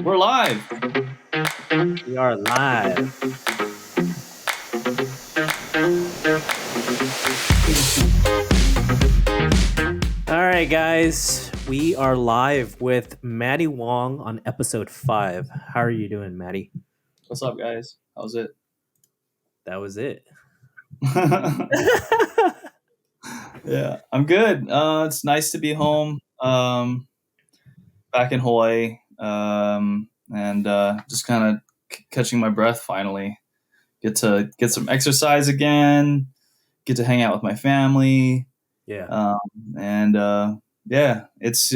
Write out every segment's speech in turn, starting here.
We're live. We are live. All right, guys. We are live with Matty Wong on episode 5. How are you doing, Matty? What's up, guys? How's it? That was it. Yeah, I'm good. It's nice to be home. Back in Hawaii. And just kind of catching my breath finally. Get to get some exercise again. Get to hang out with my family. Yeah. And yeah, it's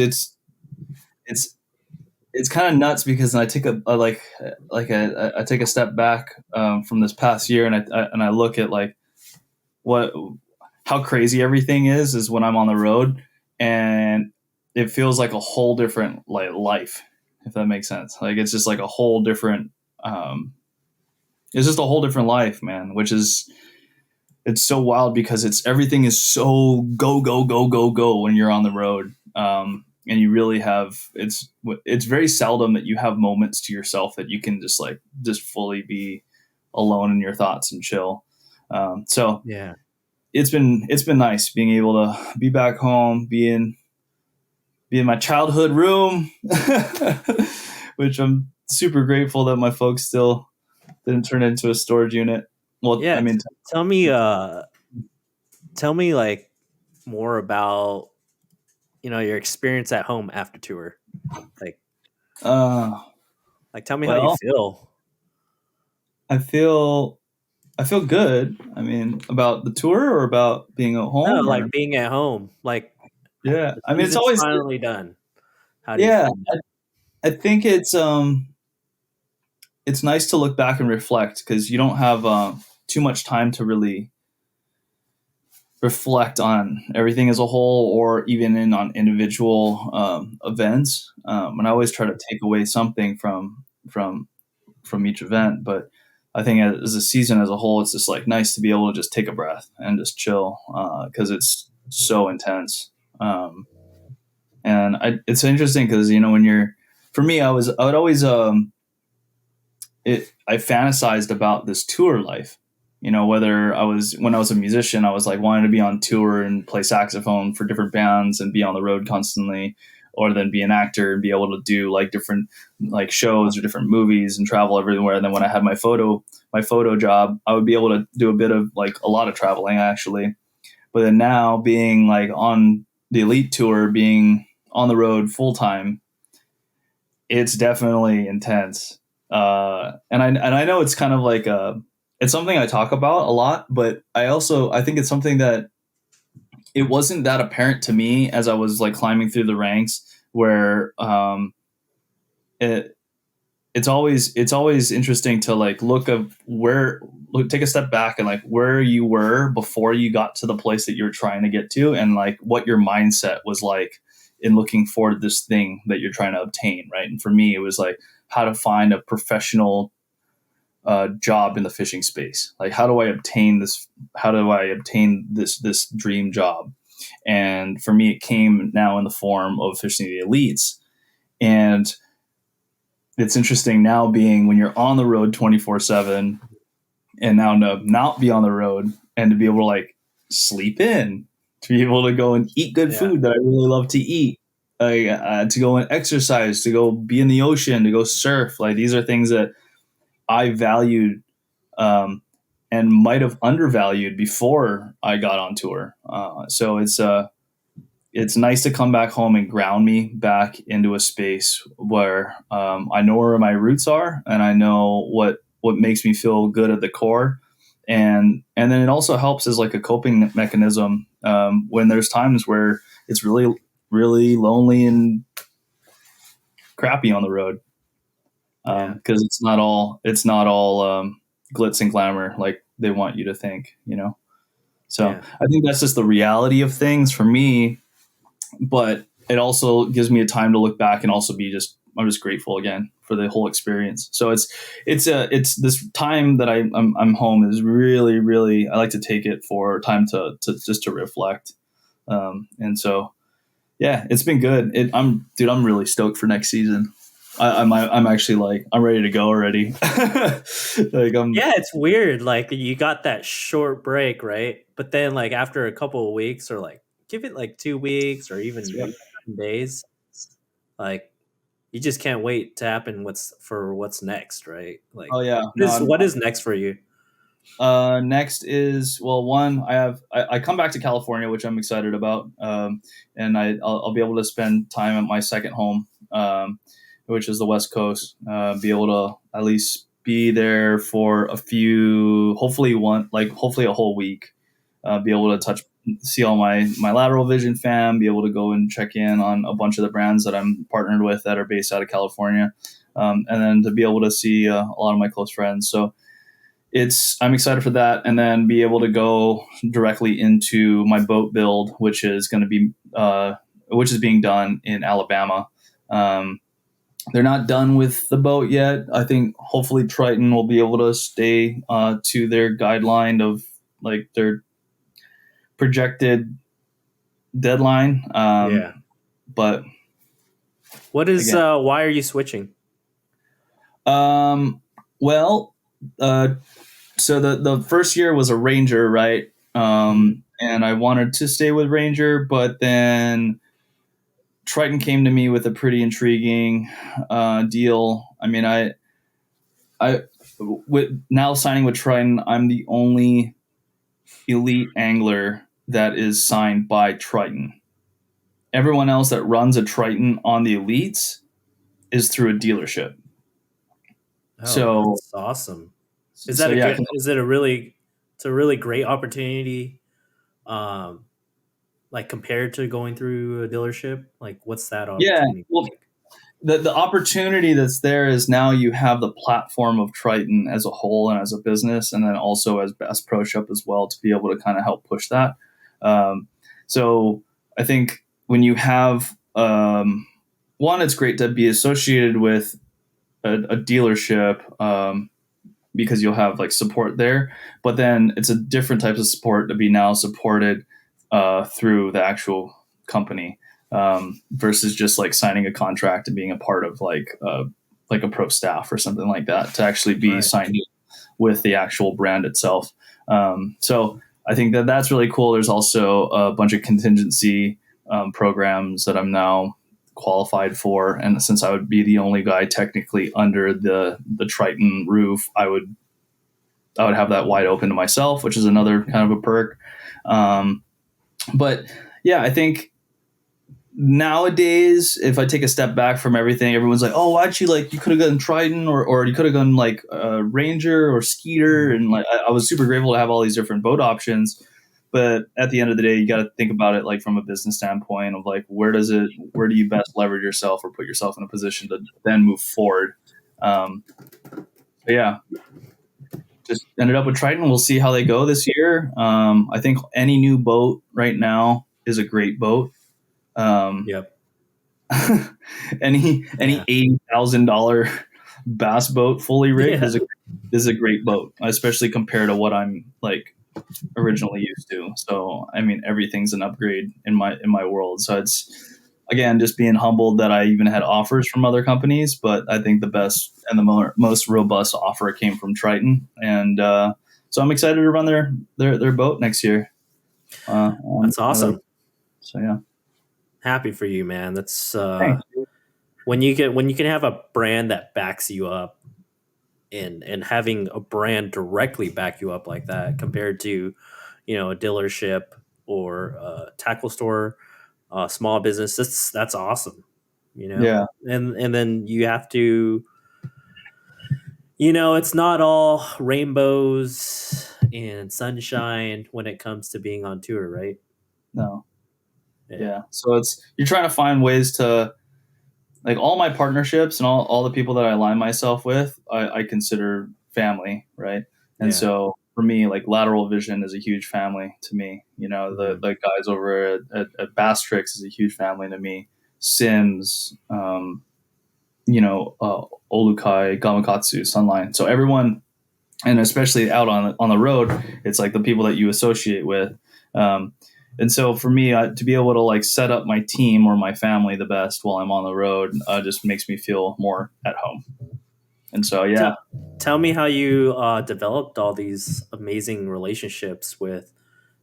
kind of nuts because I take I take a step back from this past year, and I look at like how crazy everything is when I'm on the road, and it feels like a whole different like life, if that makes sense. Like it's just like a whole different it's just a whole different life, man, which is it's so wild because everything is so go go go go go when you're on the road. And you really have it's very seldom that you have moments to yourself that you can just fully be alone in your thoughts and chill. So Yeah. it's been nice being able to be back home, be in my childhood room, which I'm super grateful that my folks still didn't turn it into a storage unit. Well, Yeah. I mean, Tell me like more about your experience at home after tour. Like uh, tell me how you well, feel. I feel good. I mean, about the tour or about being at No, home or like being at home. Like yeah. the I mean, it's season's always finally done. How do you yeah. feel? I think it's nice to look back and reflect because you don't have too much time to really reflect on everything as a whole or even on individual events. And I always try to take away something from each event, but I think as a season as a whole, it's just like nice to be able to just take a breath and just chill because it's so intense. And it's interesting because when for me, I would always I fantasized about this tour life. Whether when I was a musician, I was like wanting to be on tour and play saxophone for different bands and be on the road constantly, or then be an actor and be able to do like different like shows or different movies and travel everywhere. And then when I had my photo job, I would be able to do a bit of like a lot of traveling actually. But then now being like on the Elite tour, being on the road full time, it's definitely intense. And I know it's kind of like it's something I talk about a lot, but I think it's something that it wasn't that apparent to me as I was like climbing through the ranks where it it's always interesting to like take a step back and like where you were before you got to the place that you're trying to get to and like what your mindset was like in looking for this thing that you're trying to obtain, right? And for me it was like how to find a professional job in the fishing space. Like how do I obtain this dream job? And for me it came now in the form of fishing the elites. And it's interesting now being when you're on the road 24/7 and now to not be on the road and to be able to like sleep in, to be able to go and eat good Yeah. food that I really love to eat, to go and exercise, to go be in the ocean, to go surf. Like these are things that I valued and might have undervalued before I got on tour. So it's nice to come back home and ground me back into a space where I know where my roots are and I know what makes me feel good at the core. And then it also helps as like a coping mechanism when there's times where it's really, really lonely and crappy on the road. Because it's not all glitz and glamour like they want you to think, So Yeah. I think that's just the reality of things for me, but it also gives me a time to look back and also I'm just grateful again for the whole experience. So it's this time that I'm home is really, really, I like to take it for time to just to reflect. And so, yeah, it's been good. I'm really stoked for next season. I'm actually like I'm ready to go already. Like I'm Yeah, it's weird. Like you got that short break, right? But then like after a couple of weeks or like give it like 2 weeks or even yeah. days, like you just can't wait to happen what's next, right? Like Oh yeah, what no, is what is next for you? next is well, one I come back to California, which I'm excited about, and I'll be able to spend time at my second home, which is the West Coast. Be able to at least be there for a few, hopefully a whole week. Be able to see all my lateral vision fam. Be able to go and check in on a bunch of the brands that I'm partnered with that are based out of California, and then to be able to see a lot of my close friends. So I'm excited for that, and then be able to go directly into my boat build, which is going to be which is being done in Alabama. Um, they're not done with the boat yet. I think hopefully Triton will be able to stay to their guideline of like their projected deadline. Yeah. But What is again, why are you switching? um, well, uh, so the first year was a Ranger, right? Mhm. And I wanted to stay with Ranger, but then Triton came to me with a pretty intriguing deal. I mean, I with now signing with Triton, I'm the only elite angler that is signed by Triton. Everyone else that runs a Triton on the elites is through a dealership. Oh, So that's awesome. Is that so a yeah, good is it a really it's a really great opportunity um like compared to going through a dealership? Like what's that yeah. opportunity Well, like? the opportunity that's there is now you have the platform of Triton as a whole and as a business, and then also as Bass Pro Shop as well to be able to kind of help push that. Um, so I think when you have one, it's great to be associated with a dealership because you'll have like support there, but then it's a different type of support to be now supported through the actual company versus just like signing a contract and being a part of like a pro staff or something like that to actually be Right. signed with the actual brand itself. So I think that that's really cool. There's also a bunch of contingency programs that I'm now qualified for, and since I would be the only guy technically under the Triton roof, I would have that wide open to myself, which is another kind of a perk. Um, but yeah, I think nowadays, if I take a step back from everything, everyone's like, "Oh, actually, like you could have gone Triton, or you could have gone like Ranger or Skeeter," Mhm. and like I was super grateful to have all these different boat options. But at the end of the day, you got to think about it like from a business standpoint of like where do you best leverage yourself or put yourself in a position to then move forward. Um, but yeah, just ended up with Triton. We'll see how they go this year. I think any new boat right now is a great boat. Um, Yep. any Yeah. $80,000 bass boat fully rigged Yeah. is a great boat, especially compared to what I'm like originally used to. So I mean, everything's an upgrade in my world. So it's again just being humbled that I even had offers from other companies, but I think the best and the most robust offer came from Triton, and so I'm excited to run their boat next year. That's awesome. So yeah, Happy for you, man. That's thanks. when you can have a brand that backs you up and having a brand directly back you up like that compared to, a dealership or a tackle store, small business. That's awesome. Yeah, And then you have to, it's not all rainbows and sunshine when it comes to being on tour, right? no, Yeah. yeah. So it's you're trying to find ways to like all my partnerships and all the people that I align myself with, I consider family, right? And Yeah. so for me, like lateral vision is a huge family to me. You know, Mhm. the guys over at Bass Tricks is a huge family to me. Sims, Olukai, Gamakatsu, Sunline. So everyone, and especially out on the road, it's like the people that you associate with. Um, And so for me, to be able to like set up my team or my family the best while I'm on the road just makes me feel more at home. And so, yeah. Tell, tell me how you developed all these amazing relationships with,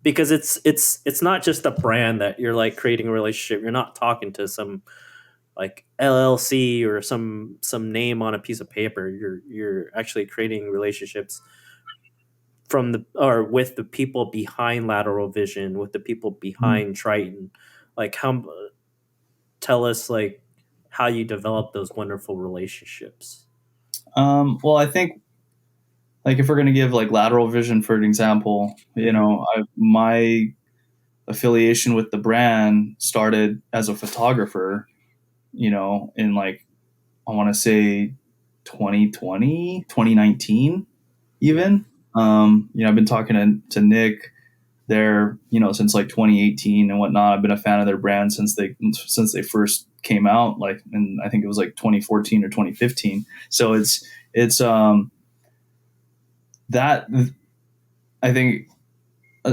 because it's not just a brand that you're like creating a relationship. You're not talking to some like LLC or some name on a piece of paper. You're actually creating relationships from the or with the people behind Lateral Vision, with the people behind Triton. Like how tell us like how you develop those wonderful relationships. Well, I think like if we're going to give like lateral vision for an example, Mm-hmm. my affiliation with the brand started as a photographer, in like, I want to say 2020, 2019, Yeah. even. I've been talking to Nick there, since like 2018 and whatnot. I've been a fan of their brand since they first came out, like, and I think it was like 2014 or 2015. So it's that I think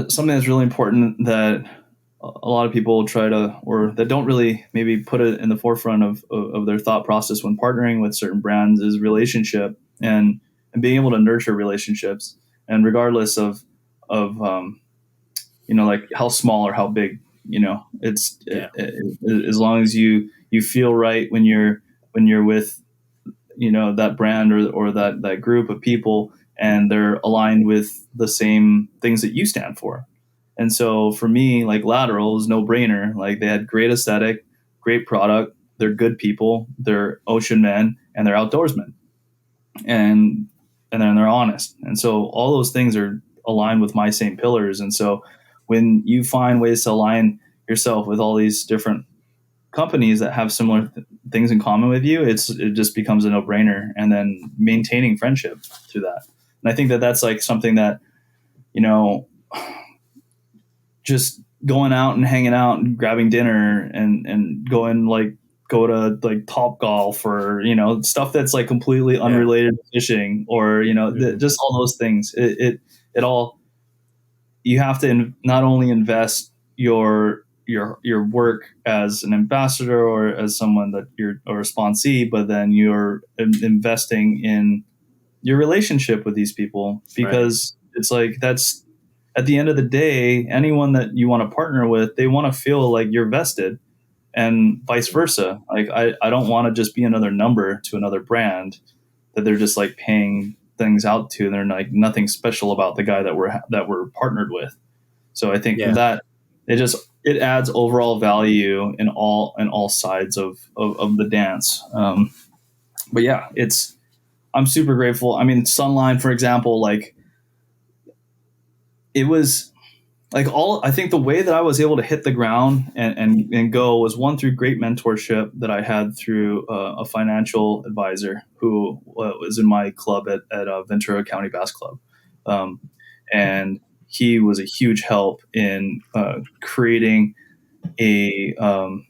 something that's really important that a lot of people try to, or that don't really maybe put it in the forefront of their thought process when partnering with certain brands, is relationship, and being able to nurture relationships, and regardless of like how small or how big, Yeah. as long as you feel right when you're with that brand or that group of people, and they're aligned with the same things that you stand for. And so for me, like lateral is no brainer. Like they had great aesthetic, great product, they're good people, they're ocean men, and they're outdoorsmen, and then they're honest. And so all those things are aligned with my same pillars. And so when you find ways to align yourself with all these different companies that have similar things in common with you, it just becomes a no brainer. And then maintaining friendship through that. And I think that that's like something that, you know, just going out and hanging out and grabbing dinner and go to like Top Golf, or stuff that's like completely Yeah. unrelated to fishing, or Mhm. just all those things. It all, you have to not only invest your work as an ambassador or as someone that you're or a sponsee, but then you're investing in your relationship with these people, Right. because it's like that's, at the end of the day, anyone that you want to partner with, they want to feel like you're vested, and vice Mhm. versa. Like I don't want to just be another number to another brand that they're just like paying things out to, and they're like nothing special about the guy that we're partnered with. So I think Yeah. that it adds overall value in all sides of the dance. But yeah, I'm super grateful. I mean, Sunline, for example, like it was like all, I think the way that I was able to hit the ground and go was, one, through great mentorship that I had through a financial advisor who was in my club at Ventura County Bass Club. Um, and he was a huge help in creating a um,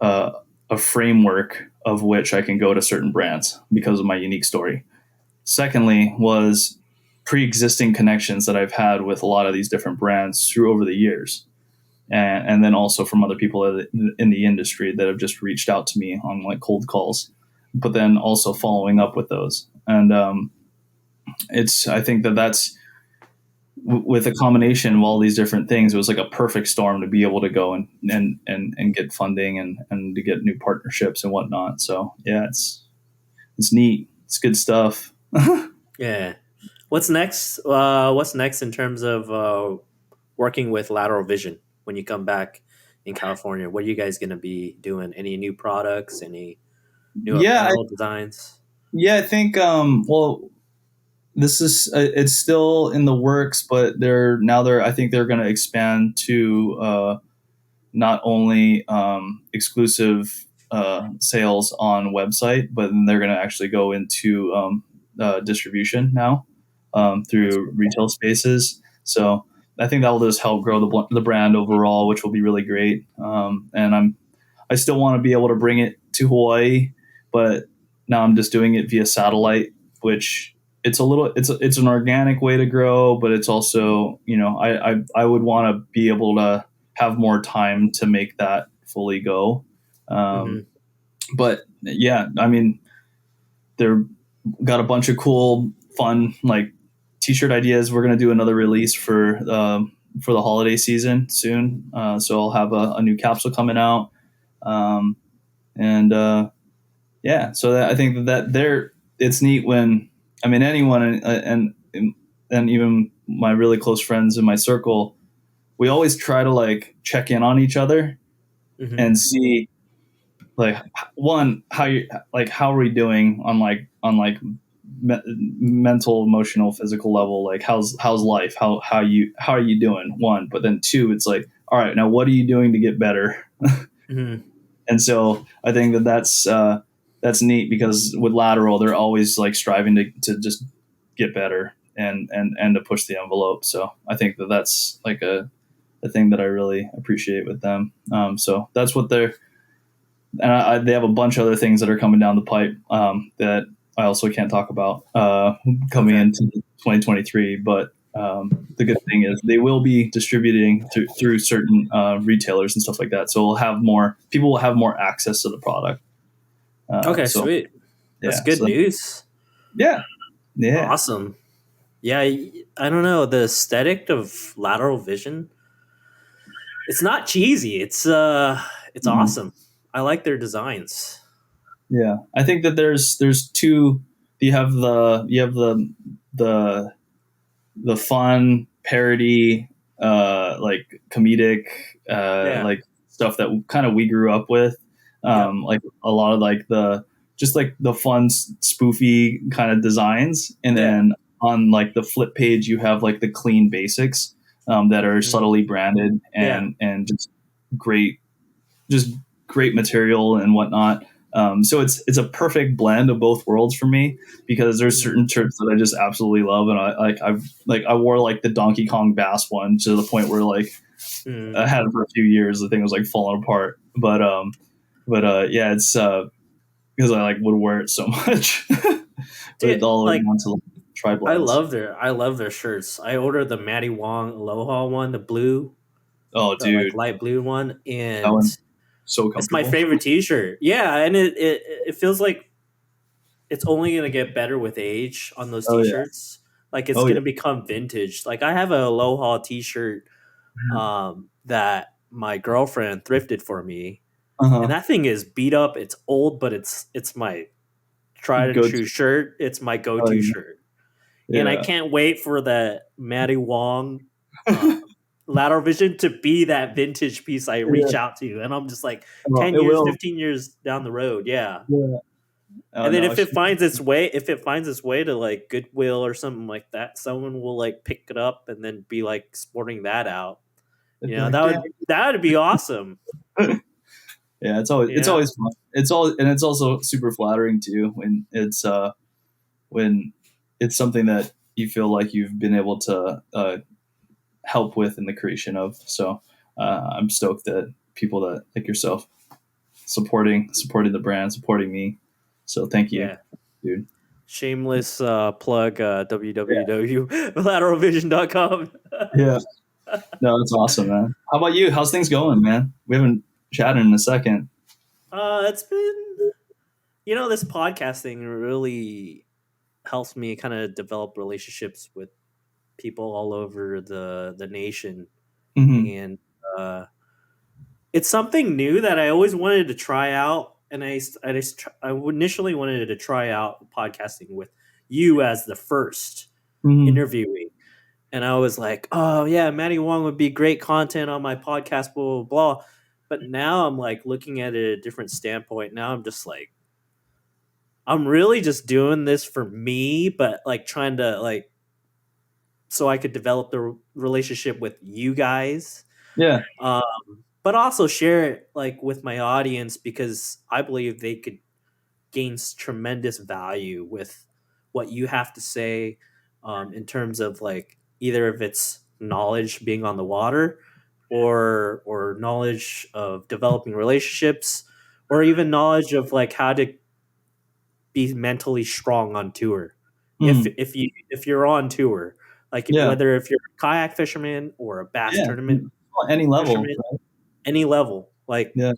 uh, a framework of which I can go to certain brands because of my unique story. Secondly, was pre-existing connections that I've had with a lot of these different brands through over the years, and then also from other people in the industry that have just reached out to me on like cold calls, but then also following up with those. And it's I think that's with a combination of all these different things, it was like a perfect storm to be able to go and get funding and to get new partnerships and whatnot. So yeah, it's neat. It's good stuff. Yeah. What's next in terms of working with Lateral Vision when you come back in California? What are you guys going to be doing? Any new products? Any new Yeah, apparel designs? yeah. I think well, this is it's still in the works, but they're I think they're going to expand to not only exclusive sales on website, but then they're going to actually go into distribution now That's through pretty cool. retail spaces. So I think that will just help grow the brand overall, which will be really great. And I still want to be able to bring it to Hawaii, but now I'm just doing it via satellite, which it's a little it's an organic way to grow, but it's also, I would want to be able to have more time to make that fully go. Hmm. But yeah, I mean, they're got a bunch of cool, fun like t-shirt ideas. We're gonna do another release for the holiday season soon, so I'll have a new capsule coming out, um, and yeah, so I think that there it's neat when, I mean, anyone, and even my really close friends in my circle, we always try to like check in on each other Hmm. and see like, one, how are we doing on mental, emotional, physical level, like how's life, how are you doing, one, but then two, it's like, all right, now what are you doing to get better? Hmm. And so I think that's neat, because with lateral they're always like striving to just get better and to push the envelope. So I think that's like a thing that I really appreciate with them. So that's what they're, and they have a bunch of other things that are coming down the pipe, that I also can't talk about, coming Okay. into 2023. But the good thing is they will be distributing through certain retailers and stuff like that. So we'll have more people will have more access to the product. Okay. So Sweet. That's yeah, good news. yeah, yeah. Awesome. Yeah, I don't know, the aesthetic of lateral vision. It's not cheesy. It's Mhm. awesome. I like their designs. Yeah. I think that there's two. You have the the fun parody, like comedic, Yeah. like stuff that kind of we grew up with, Yep. like a lot of like the just like the fun spoofy kind of designs, and Yeah. then on like the flip page you have like the clean basics, that are Mhm. subtly branded Yeah. and great just great material and whatnot. So it's a perfect blend of both worlds for me, because there's Mhm. certain shirts that I just absolutely love, and I wore like the Donkey Kong Bass one to the point where like Mhm. I had it for a few years. The thing was like falling apart, yeah, it's because I like would wear it so much, but Dude, all the way like down to tri blends. I love their shirts. I ordered the Matty Wong Aloha one, Oh, the like dude, light blue one, that and one's so it's my comfortable. favorite T-shirt. Yeah, and it feels like it's only gonna get better with age on those Oh yeah, T-shirts. Like it's oh yeah. gonna become vintage. Like I have a Aloha T-shirt that my girlfriend thrifted for me, Uh and huh. that thing is beat up. It's old, but it's my tried and Go true to. shirt. It's my Oh go-to yeah, shirt, and I yeah. can't wait for the Matty Wong uh, lateral vision to be that vintage piece I reach Yeah. out to, and I'm just like Well, 10 years, it will. 15 years down the road, yeah. Yeah. Oh And then no. if it finds its way to like Goodwill or something like that, someone will like pick it up and then be like sporting that out. It'd You be know, like, Dad. that would be awesome. Yeah, it's Yeah, always fun. It's all, and it's also super flattering too when it's something that you feel like you've been able to help with in the creation of. So I'm stoked that people that like yourself supporting the brand, supporting me. So thank you, yeah. dude. Shameless plug Yeah. www.lateralvision.com. Yeah. No, that's awesome, man. How about you? How's things going, man? We haven't chatted in a second. It's been, this podcasting really helps me kind of develop relationships with people all over the nation, Hmm. and it's something new that I always wanted to try out. And I initially wanted to try out podcasting with you as the first Hmm. interviewee, and I was like, oh yeah, Matty Wong would be great content on my podcast, blah blah blah. But now I'm like looking at it at a different standpoint. Now I'm just like, I'm really just doing this for me, but like trying to like so I could develop the relationship with you guys, Yeah. but also share it like with my audience because I believe they could gain tremendous value with what you have to say, in terms of like either if it's knowledge being on the water or knowledge of developing relationships or even knowledge of like how to be mentally strong on tour. if Mm. if you're on tour, like Yeah. whether if you're a kayak fisherman or a bass Yeah. tournament Any level. fisherman, Right? any level, like Yeah.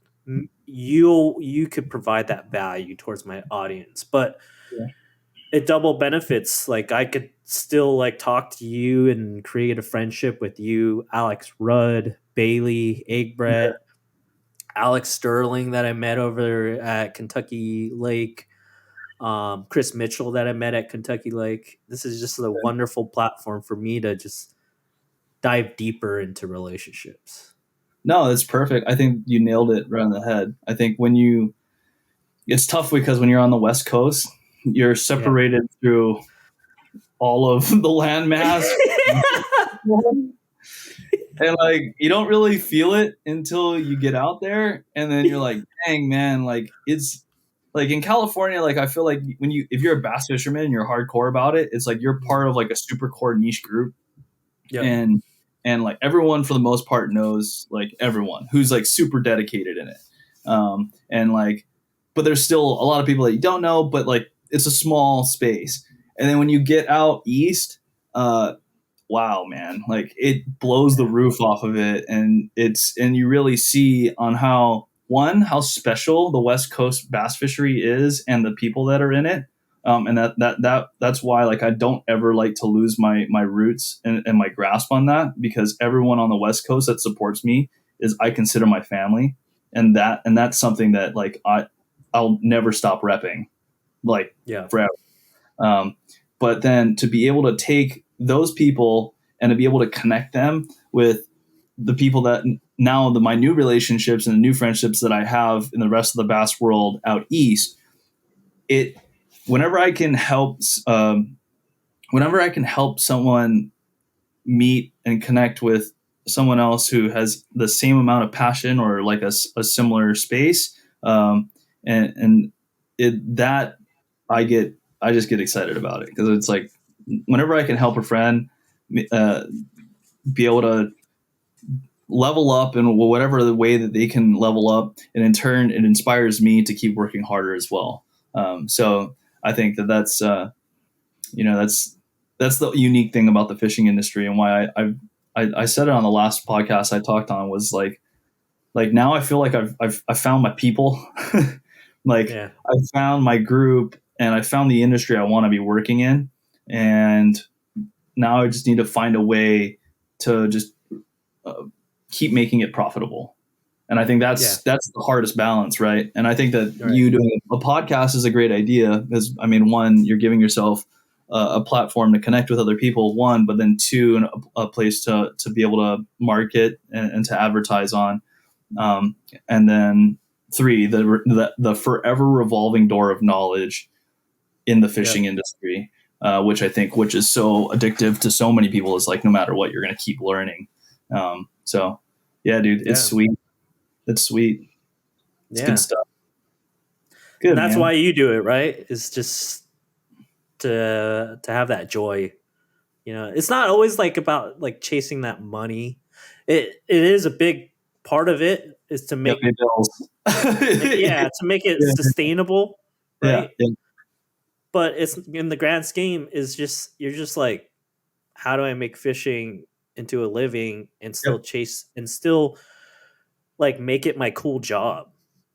you could provide that value towards my audience, but Yeah. it double benefits. Like I could still like talk to you and create a friendship with you, Alex Rudd, Bailey, Yeah. Eggbret, Alex Sterling that I met over at Kentucky Lake, Chris Mitchell that I met at Kentucky Lake. This is just a wonderful platform for me to just dive deeper into relationships. No, that's perfect. I think you nailed it right on the head. I think it's tough because when you're on the West Coast, you're Yeah. separated through all of the landmass. And like you don't really feel it until you get out there, and then you're like, dang man, like it's like in California, like I feel like if you're a bass fisherman and you're hardcore about it, it's like you're part of like a super core niche group, Yep. and like everyone for the most part knows like everyone who's like super dedicated in it, and like but there's still a lot of people that you don't know, but like it's a small space. And then when you get out east, wow man, like it blows the roof off of it. And you really see on how special the West Coast bass fishery is and the people that are in it. And that's why like I don't ever like to lose my roots and my grasp on that, because everyone on the West Coast that supports me is I consider my family. And that's something that like I'll never stop repping, like Yeah. forever. um, but then to be able to take those people and to be able to connect them with the people that now my new relationships and the new friendships that I have in the rest of the bass world out east, it whenever I can help whenever I can help someone meet and connect with someone else who has the same amount of passion or like a similar space, and it that I just get excited about it, because it's like whenever I can help a friend uh, be able to level up in whatever the way that they can level up, and in turn it inspires me to keep working harder as well. So I think that's that's the unique thing about the fishing industry, and why I said it on the last podcast I talked on, was like now I feel like I've found my people. Like Yeah. I found my group and I found the industry I want to be working in, and now I just need to find a way to just uh, keep making it profitable. And I think Yeah. that's the hardest balance, right? And I think that All right. you doing a podcast is a great idea, because I mean, one, you're giving yourself a platform to connect with other people, one, but then two, a place to be able to market and to advertise on, and then three, the forever revolving door of knowledge in the fishing Yep. industry, which is so addictive to so many people, is like no matter what, you're going to keep learning. So yeah, dude, it's Yeah. sweet. It's sweet. It's good Yeah. stuff. And Good that's why man. you do it, right? It's just to have that joy. You know, it's not always like about like chasing that money. It is a big part of it is to Yeah, pay bills. yeah, to make it Yeah, sustainable, yeah, right? yeah. But it's in the grand scheme is just you're just like, how do I make fishing into a living and still Yep, chase and still like make it my cool job,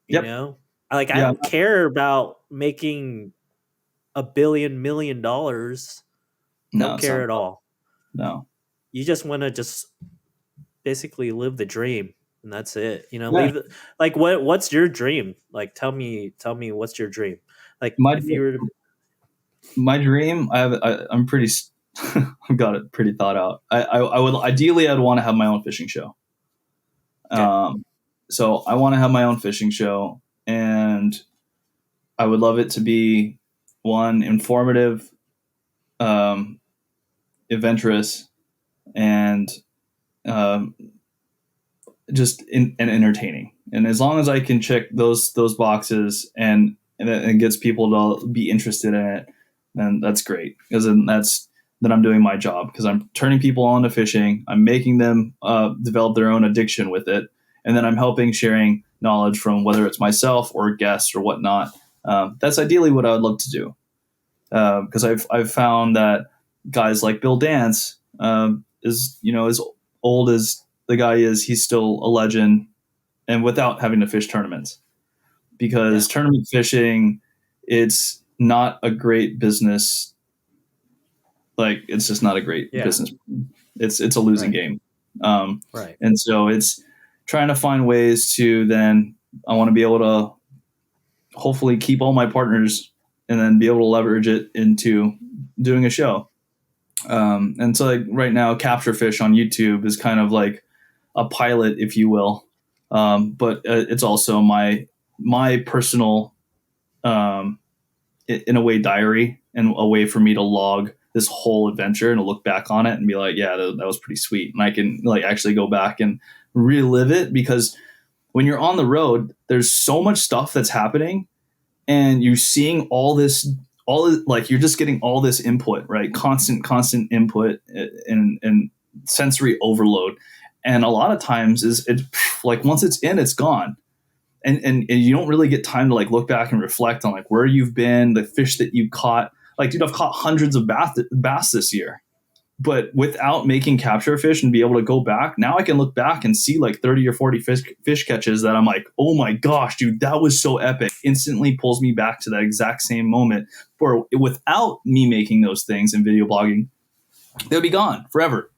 you yep, know? Like I yeah. don't care about making $1 billion, $1 million. No, Don't it's not. care at all. No. You just want to just basically live the dream and that's it. You know, Yeah, leave like what's your dream? Like tell me what's your dream? Like my if you were to my dream. I'm pretty. I've got it pretty thought out. I would ideally I'd want to have my own fishing show. okay. Um, so I want to have my own fishing show, and I would love it to be one, informative, um, adventurous, and um, and entertaining. And as long as I can check those boxes, and it gets people to be interested in it, then that's great. Because then I'm doing my job, because I'm turning people on to fishing. I'm making them develop their own addiction with it, and then I'm helping sharing knowledge from whether it's myself or guests or whatnot. That's ideally what I would love to do. because I've found that guys like Bill Dance is, as old as the guy is, he's still a legend, and without having to fish tournaments, Yeah. because tournament fishing, it's not a great business. Like, it's just not a great Yeah. business. It's a losing Right. game. Um, Right. and so it's trying to find ways to then, I want to be able to hopefully keep all my partners and then be able to leverage it into doing a show. And so, like, right now, Capture Fish on YouTube is kind of like a pilot, if you will. But it's also my personal, um, in a way, diary, and a way for me to log this whole adventure and to look back on it and be like, yeah, that was pretty sweet. And I can, like, actually go back and relive it, because when you're on the road, there's so much stuff that's happening, and you're seeing like, you're just getting all this input, right? Constant input, and sensory overload. And a lot of times is it, like, once it's in, it's gone. And you don't really get time to, like, look back and reflect on, like, where you've been, the fish that you caught. Like, dude, I've caught hundreds of bass this year, but without making capture fish and be able to go back, now I can look back and see like 30 or 40 fish catches that I'm like, oh my gosh, dude, that was so epic. Instantly pulls me back to that exact same moment. For without me making those things and video blogging, they would be gone forever.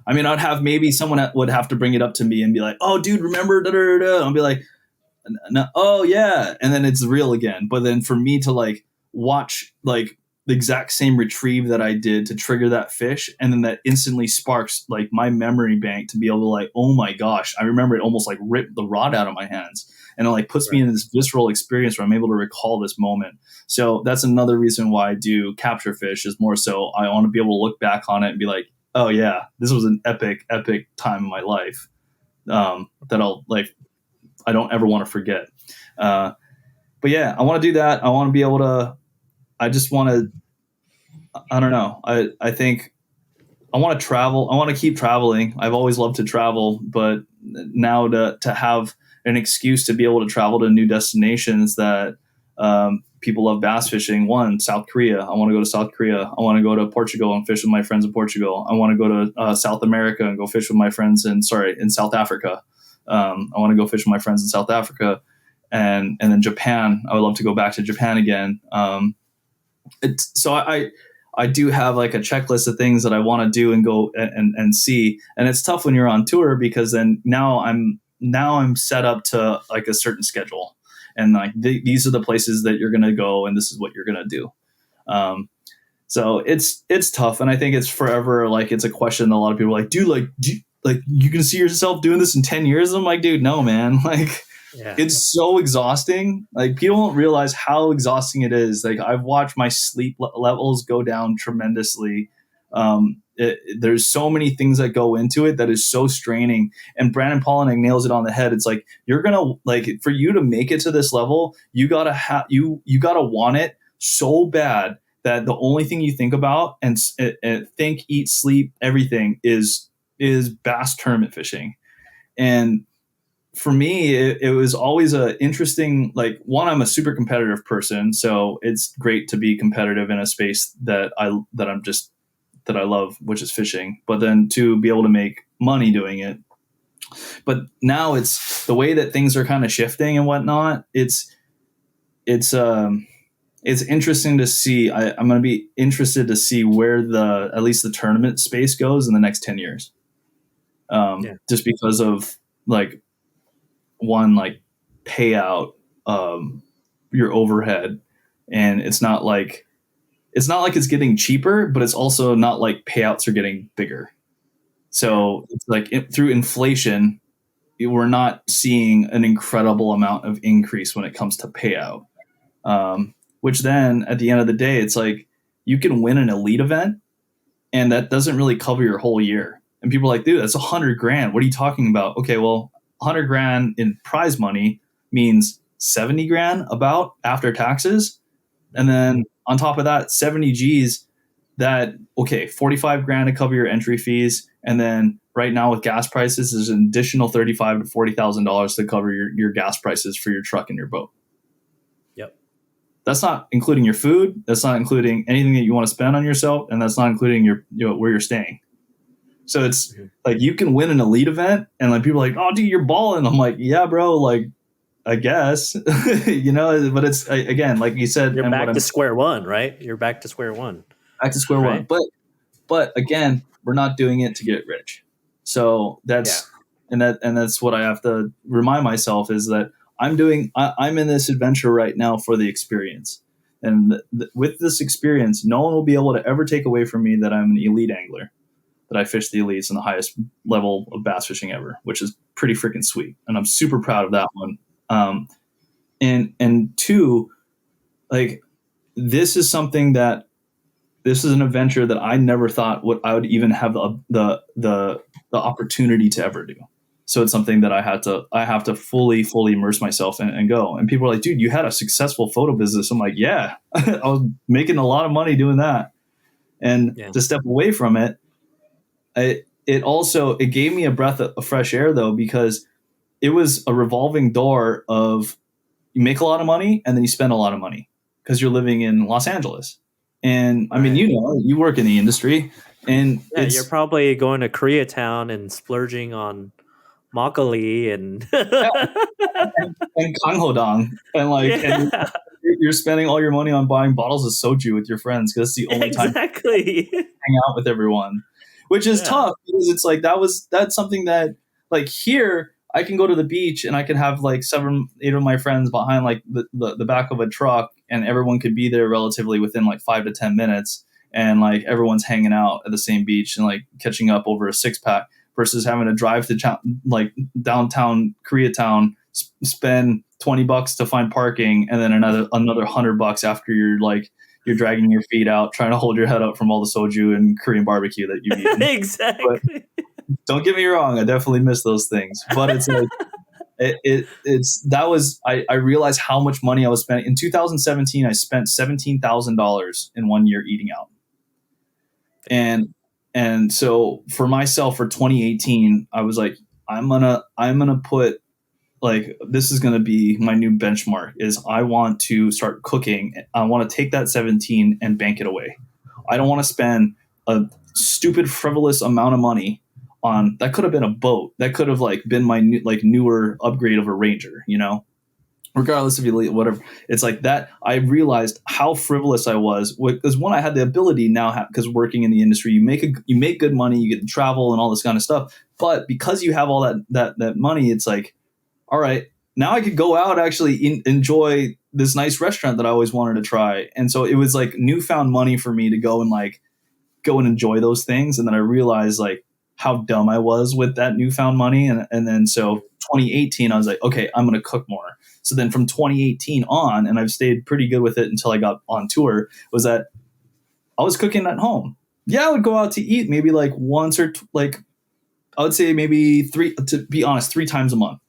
I mean, I'd have, maybe someone would have to bring it up to me and be like, oh, dude, remember? Da, da, da, da. I'll be like, no, oh yeah, and then it's real again. But then for me to, like, watch, like, the exact same retrieve that I did to trigger that fish, and then that instantly sparks, like, my memory bank to be able to, like, oh my gosh, I remember it, almost like ripped the rod out of my hands, and it, like, puts me Right. in this visceral experience where I'm able to recall this moment. So that's another reason why I do capture fish, is more so I want to be able to look back on it and be like, oh yeah, this was an epic time in my life, that I'll, like, I don't ever want to forget. Uh, but yeah, I want to do that. I want to be able to. I just want to. I don't know. I think I want to travel. I want to keep traveling. I've always loved to travel, but now to have an excuse to be able to travel to new destinations that, people love bass fishing. One, South Korea. I want to go to South Korea. I want to go to Portugal and fish with my friends in Portugal. I want to go to South America and go fish with my friends in South Africa. I want to go fish with my friends in South Africa, and then Japan. I would love to go back to Japan again. So I do have, like, a checklist of things that I want to do and go and see. And it's tough when you're on tour, because then now I'm set up to, like, a certain schedule, and, like, these are the places that you're gonna go, and this is what you're gonna do. Um, so it's tough, and I think it's forever, like, it's a question that a lot of people are like, dude, like, like, you can see yourself doing this in 10 years? I'm like, dude, no, man. Like, Yeah. it's so exhausting. Like, people don't realize how exhausting it is. Like, I've watched my sleep levels go down tremendously. There's so many things that go into it that is so straining. And Brandon Polinick nails it on the head. It's like, you're gonna, like, for you to make it to this level, you gotta you gotta want it so bad that the only thing you think about and think, eat, sleep, everything is bass tournament fishing. And for me, it was always a interesting, like, one, I'm a super competitive person, so it's great to be competitive in a space that I love, which is fishing. But then to be able to make money doing it. But now it's the way that things are kind of shifting and whatnot. It's interesting to see. I'm going to be interested to see where at least the tournament space goes in the next 10 years. Yeah. Just because of, like, one, like, payout, your overhead, and it's not like it's getting cheaper, but it's also not like payouts are getting bigger. So it's like, through inflation, we're not seeing an incredible amount of increase when it comes to payout. Which then, at the end of the day, it's like, you can win an elite event, and that doesn't really cover your whole year. And people are like, dude, that's $100,000. What are you talking about? Okay, well, $100,000 in prize money means $70,000 about after taxes, and then on top of that, 70 G's. That, okay, 45,000 to cover your entry fees, and then right now with gas prices, there's an additional $35,000 to $40,000 to cover your gas prices for your truck and your boat. Yep. That's not including your food. That's not including anything that you want to spend on yourself, and that's not including your where you're staying. So it's Mhm. like you can win an elite event, and like people are like, oh, dude, you're balling. I'm like, yeah, bro. Like, I guess, but it's again, like you said, You're and what back I'm to square one, right? You're back to square one, back to square one. right? But again, we're not doing it to get rich. So Yeah. that's what I have to remind myself is that I'm in this adventure right now for the experience. And with this experience, no one will be able to ever take away from me that I'm an elite angler, that I fish the elites and the highest level of bass fishing ever, which is pretty freaking sweet. And I'm super proud of that one. And two, like this is something that this is an adventure that I never thought I would even have the opportunity to ever do. So it's something that I have to fully immerse myself in and go. And people are like, dude, you had a successful photo business. I'm like, yeah, I was making a lot of money doing that. And Yeah. to step away from it, it gave me a breath of fresh air though, because it was a revolving door of you make a lot of money and then you spend a lot of money because you're living in Los Angeles. And I mean, Right. you work in the industry, and Yeah, you're probably going to Koreatown and splurging on makgeolli and yeah, and Kanghodong, and yeah, you're spending all your money on buying bottles of soju with your friends because it's the only time exactly. hang out with everyone, which is Yeah. tough because it's like that's something that like here I can go to the beach and I can have like 7, 8 of my friends behind like the back of a truck and everyone could be there relatively within like 5 to 10 minutes and like everyone's hanging out at the same beach and like catching up over a 6 pack versus having to drive to like downtown Koreatown, spend $20 to find parking and then another $100 after you're dragging your feet out, trying to hold your head up from all the soju and Korean barbecue that you've eaten. But Exactly. don't get me wrong, I definitely miss those things. But it's like it's that was I realized how much money I was spending in 2017. I spent $17,000 in 1 year eating out, and so for myself for 2018, I was like, I'm gonna put like this is gonna be my new benchmark. Is I want to start cooking. I want to take that 17 and bank it away. I don't want to spend a stupid frivolous amount of money on that could have been a boat. That could have like been my newer upgrade of a Ranger, regardless of whatever. It's like that. I realized how frivolous I was because when I had the ability now, because working in the industry, you make good money, you get to travel and all this kind of stuff. But because you have all that money, it's like, all right, now I could go out actually enjoy this nice restaurant that I always wanted to try. And so it was like newfound money for me to go and enjoy those things. And then I realized like how dumb I was with that newfound money. And then so 2018, I was like, okay, I'm going to cook more. So then from 2018 on, and I've stayed pretty good with it until I got on tour, was that I was cooking at home. Yeah, I would go out to eat maybe like once or like, I would say maybe three, to be honest, 3 times a month,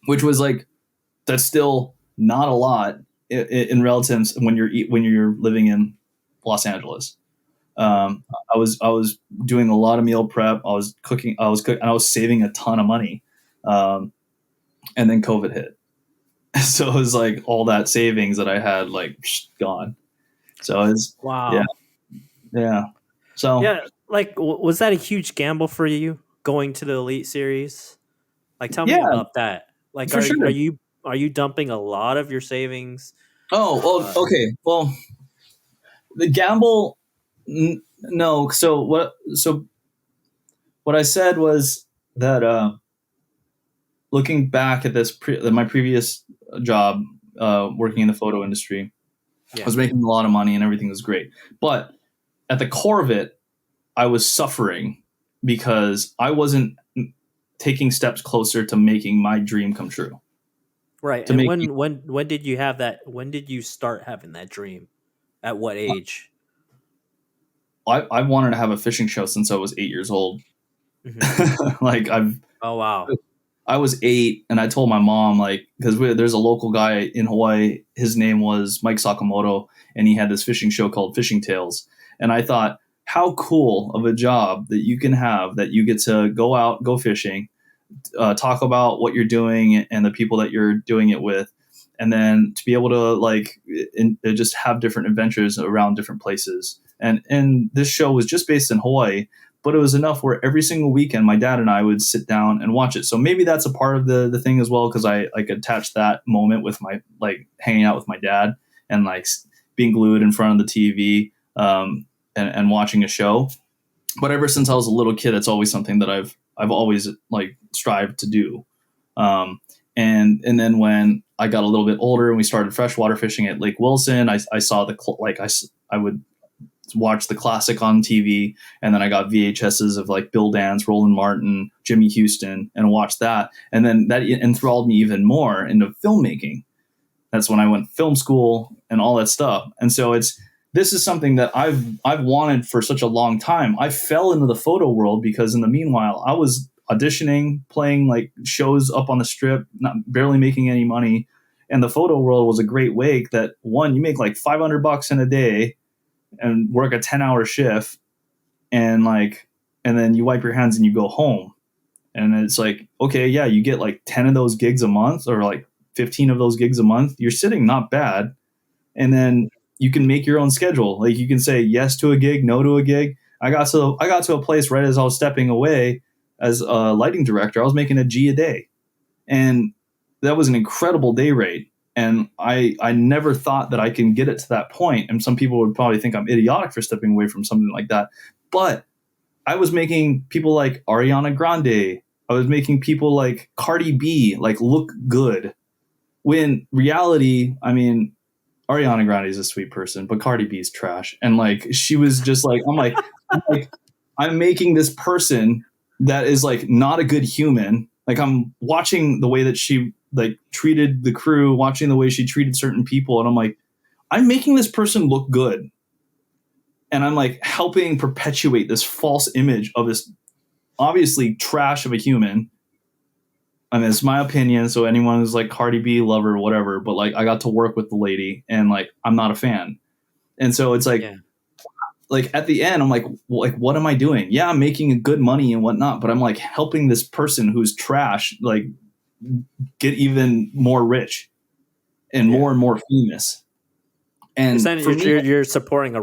which was like, that's still not a lot in relatives when you're living in Los Angeles. I was doing a lot of meal prep. I was cooking. And I was saving a ton of money. And then COVID hit, so it was like all that savings that I had like gone. So it's yeah, Wow. yeah. So Yeah, like was that a huge gamble for you going to the Elite Series? Like tell me yeah, about that. Like for sure. are you dumping a lot of your savings? Oh, Uh well, okay. Well, the gamble. No. So what I said was that looking back at my previous job, working in the photo industry, I yeah. was making a lot of money and everything was great. But at the core of it, I was suffering because I wasn't taking steps closer to making my dream come true. Right. To And make, when did you have that when did you start having that dream? At what age? I wanted to have a fishing show since I was 8 years old. Mhm. Like Oh wow. I was 8, and I told my mom like because there's a local guy in Hawaii. His name was Mike Sakamoto, and he had this fishing show called Fishing Tales. And I thought, how cool of a job that you can have that you get to go fishing, talk about what you're doing and the people that you're doing it with, and then to be able to just have different adventures around different places. And this show was just based in Hawaii, but it was enough where every single weekend my dad and I would sit down and watch it. So maybe that's a part of the thing as well, because I like attached that moment with my like hanging out with my dad and like being glued in front of the TV and watching a show. But ever since I was a little kid, it's always something that I've always like strived to do. And then when I got a little bit older and we started freshwater fishing at Lake Wilson, I saw I would watch the classic on TV, and then I got VHSs of like Bill Dance, Roland Martin, Jimmy Houston, and watched that. And then that enthralled me even more into filmmaking. That's when I went to film school and all that stuff. And so this is something that I've wanted for such a long time. I fell into the photo world because in the meanwhile, I was auditioning, playing like shows up on the strip, barely making any money. And the photo world was a great way that one, you make like $500 in a day and work a 10-hour shift, and then you wipe your hands and you go home. And it's like, okay, yeah, you get like 10 of those gigs a month or like 15 of those gigs a month. You're sitting not bad. And then you can make your own schedule. Like you can say yes to a gig, no to a gig. I got to a place right as I was stepping away as a lighting director. I was making $1 a day. And that was an incredible day rate. And I never thought that I can get it to that point. And some people would probably think I'm idiotic for stepping away from something like that. But I was making people like Ariana Grande. I was making people like Cardi B like look good. When reality, I mean, Ariana Grande is a sweet person, but Cardi B is trash. And like she was just like, I'm making this person that is like not a good human. Like I'm watching the way that she like treated the crew, watching the way she treated certain people, and I'm like, I'm making this person look good. And I'm like helping perpetuate this false image of this obviously trash of a human. I mean, it's my opinion. So anyone who's like Cardi B lover or whatever, but like I got to work with the lady and like I'm not a fan. And so it's like, Yeah. like at the end, I'm like, what am I doing? Yeah, I'm making good money and whatnot, but I'm like helping this person who's trash, like get even more rich and more famous. And for me, You're supporting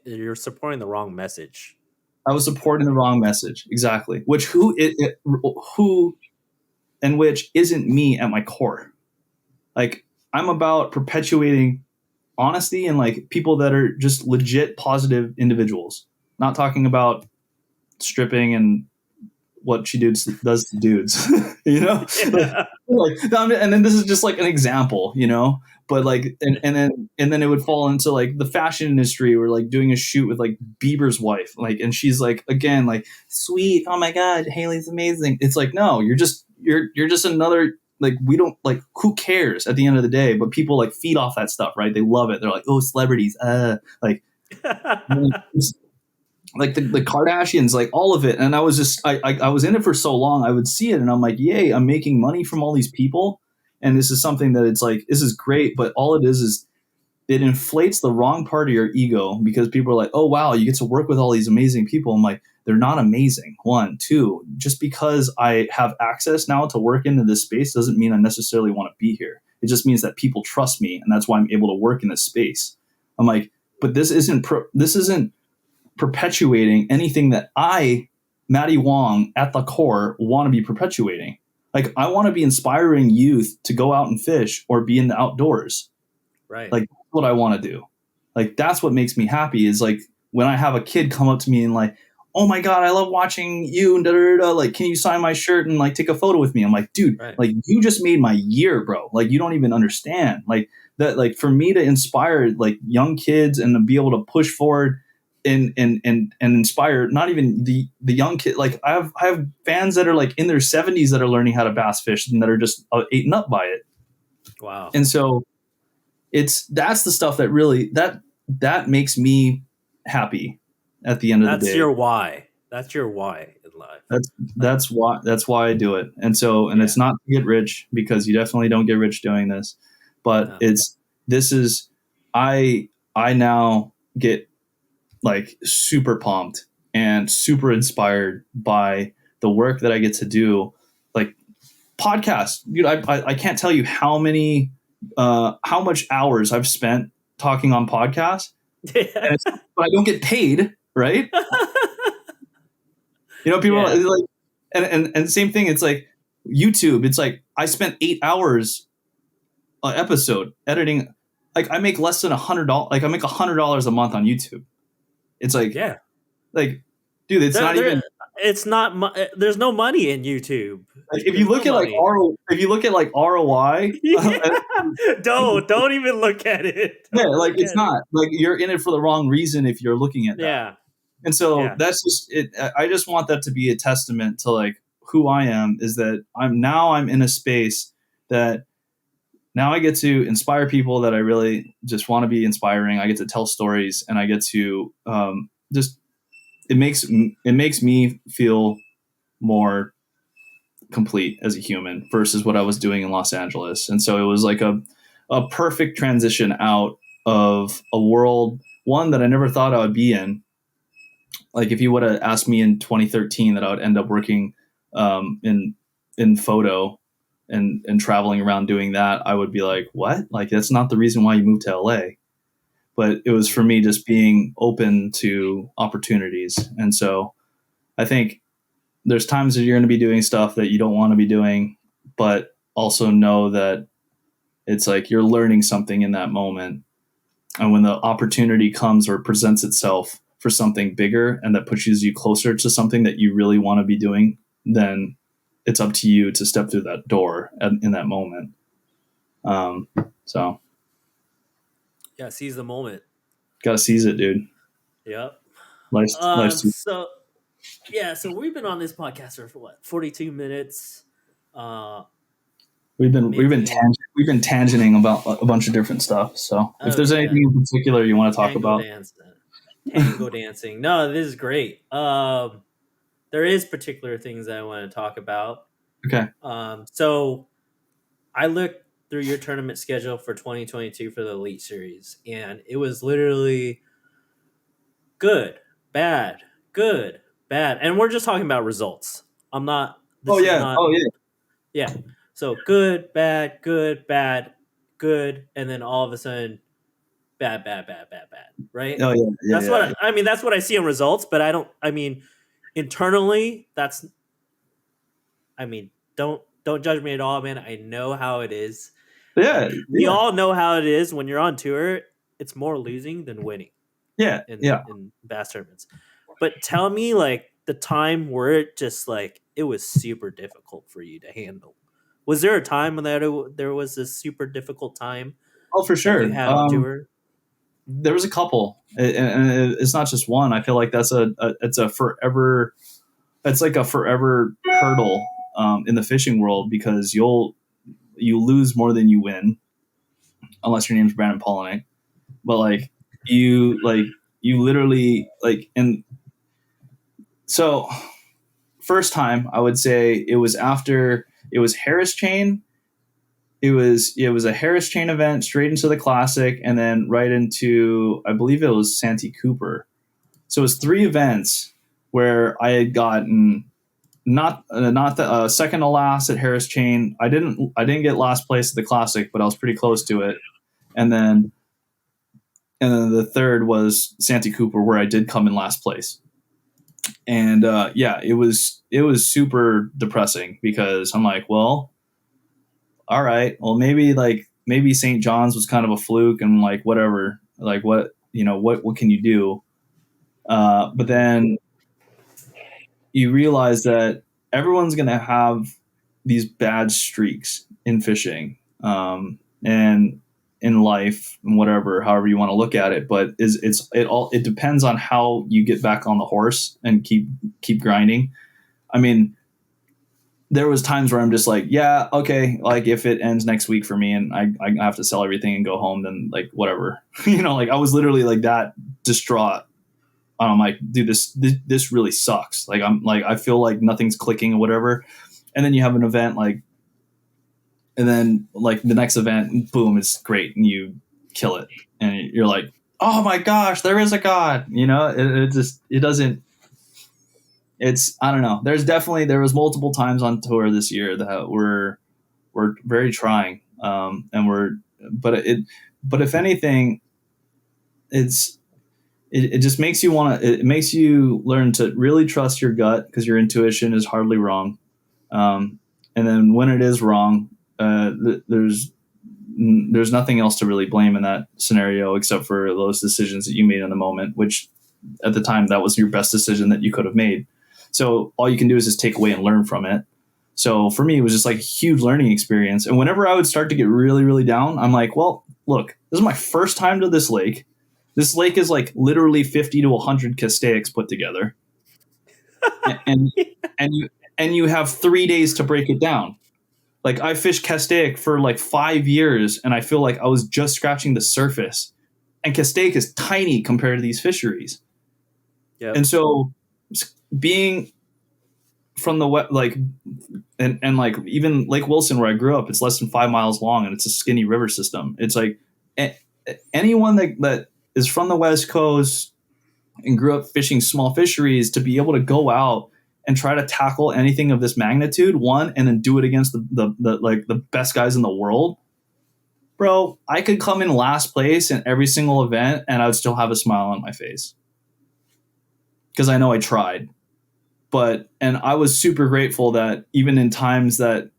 you're supporting the wrong message. I was supporting the wrong message. Exactly. Who and which isn't me at my core. Like I'm about perpetuating honesty and like people that are just legit positive individuals. Not talking about stripping and what she does to dudes, you know. Yeah. And then this is just like an example, you know. But like, and then it would fall into like the fashion industry. We're like doing a shoot with like Bieber's wife, like, and she's like, again, like, sweet, oh my god, Haley's amazing. It's like, no, you're just another, like, we don't, like, who cares at the end of the day? But people like feed off that stuff, right? They love it. They're like, oh, celebrities, like like the Kardashians, like all of it. And I was just, I was in it for so long. I would see it and I'm like, yay, I'm making money from all these people. And this is something that it's like, this is great. But all it is it inflates the wrong part of your ego, because people are like, oh, wow, you get to work with all these amazing people. I'm like, they're not amazing. One, two, just because I have access now to work into this space doesn't mean I necessarily want to be here. It just means that people trust me. And that's why I'm able to work in this space. I'm like, but this isn't perpetuating anything that I, Matty Wong, at the core, want to be perpetuating. Like, I want to be inspiring youth to go out and fish or be in the outdoors. Right. Like, that's what I want to do. Like, that's what makes me happy, is like when I have a kid come up to me and like, oh my God, I love watching you, and da da da. Like, can you sign my shirt and like take a photo with me? I'm like, dude, Right. like, you just made my year, bro. Like, you don't even understand. Like that, like, for me to inspire like young kids and to be able to push forward and inspire not even the young kid. Like, I have fans that are like in their 70s that are learning how to bass fish and that are just eaten up by it. Wow. And so that's the stuff that really that makes me happy at the end of the day. That's your why. That's your why in life. That's why I do it. And so, and it's not to get rich, because you definitely don't get rich doing this, but I now get like super pumped and super inspired by the work that I get to do. Like podcasts, dude, I can't tell you how many how much hours I've spent talking on podcasts, Yeah. but I don't get paid, right? People Yeah. like, and same thing. It's like YouTube. It's like I spent 8 hours an episode editing. Like I make less than $100. Like I make $100 a month on YouTube. It's Yeah. like, dude, it's There, not there, even it's not. There's no money in YouTube. like if you There's no look at like money. if you look at like ROI. Yeah. Don't even look at it. Yeah, Don't like look it's at it. not like you're in it for the wrong reason if you're looking at that. Yeah. And so Yeah. that's just it. I just want that to be a testament to like who I am, is that I'm in a space that now I get to inspire people that I really just want to be inspiring. I get to tell stories, and I get to just it makes me feel more complete as a human versus what I was doing in Los Angeles. And so it was like a perfect transition out of a world, one that I never thought I would be in. Like if you would have asked me in 2013 that I would end up working in photo and traveling around doing that, I would be like, what? Like that's not the reason why you moved to LA. But it was for me just being open to opportunities. And so I think there's times that you're going to be doing stuff that you don't want to be doing, but also know that it's like you're learning something in that moment. And when the opportunity comes or presents itself for something bigger and that pushes you closer to something that you really want to be doing, then it's up to you to step through that door in that moment. So Yeah. Seize the moment. gotta seize it, dude. Yep. Life's too. So yeah. So we've been on this podcast for what, 42 minutes. Uh. Making. We've been tangenting about a bunch of different stuff. So if Oh there's yeah. anything in particular you want to talk Tango about, dancing. Tango dancing. No, this is great. There is particular things that I want to talk about. okay. So I looked through your tournament schedule for 2022 for the Elite Series, and it was literally good, bad, good, bad, and we're just talking about results. I'm not. Oh This is yeah. not. Oh yeah. Yeah. So good, bad, good, bad, good, and then all of a sudden, bad, bad, bad, bad, bad. Right. Oh yeah. Yeah. That's what Yeah. I mean. That's what I see in results, but I don't. I mean, internally, that's. I mean, don't judge me at all, man. I know how it is. Yeah. Like we Yeah. all know how it is when you're on tour. It's more losing than winning Yeah. Yeah. in bass tournaments. But tell me, like the time where it just like it was super difficult for you to handle. Was there a time when there was this super difficult time Oh, for that you sure. had on tour? There was a couple, and it's not just one. I feel like that's it's a forever. It's like a forever hurdle in the fishing world because you lose more than you win, unless your name's Brandon Polinick. But you literally and so first time I would say it was after it was Harris Chain. It was a Harris Chain event straight into the Classic and then right into I believe it was Santee Cooper. So it was three events where I had gotten not the second to last at Harris Chain. I didn't get last place at the Classic, but I was pretty close to it. And then the third was Santee Cooper, where I did come in last place. And yeah, it was super depressing because I'm like, well, all right, well maybe St. John's was kind of a fluke and like whatever, like what can you do? But then you realize that everyone's going to have these bad streaks in fishing and in life and whatever, however you want to look at it. But it depends on how you get back on the horse and keep grinding. I mean, there was times where I'm just like, yeah, okay, like if it ends next week for me and I have to sell everything and go home, then like whatever, like I was literally like that distraught. I'm like, dude, this really sucks. Like I'm like I feel like nothing's clicking or whatever. And then you have an event and then like the next event, boom, it's great and you kill it, and you're like, oh my gosh, there is a God. It doesn't. It's I don't know. There was multiple times on tour this year that were very trying, and but but if anything, it's it just makes you want to. It makes you learn to really trust your gut because your intuition is hardly wrong. And then when it is wrong, there's nothing else to really blame in that scenario except for those decisions that you made in the moment, which at the time that was your best decision that you could have made. So all you can do is just take away and learn from it. So for me, it was just like a huge learning experience. And whenever I would start to get really, really down, I'm like, well, look, this is my first time to this lake. This lake is like literally 50 to 100 castaics put together. And, and you, and you have 3 days to break it down. Like I fished castaic for like 5 years and I feel like I was just scratching the surface. And castaic is tiny compared to these fisheries. Yep. And so being from the wet, like, and like even Lake Wilson where I grew up, it's less than 5 miles long and it's a skinny river system. It's like anyone that is from the West Coast and grew up fishing small fisheries to be able to go out and try to tackle anything of this magnitude, one, and then do it against the best guys in the world. Bro, I could come in last place in every single event and I would still have a smile on my face. Because I know I tried. And I was super grateful that even in times that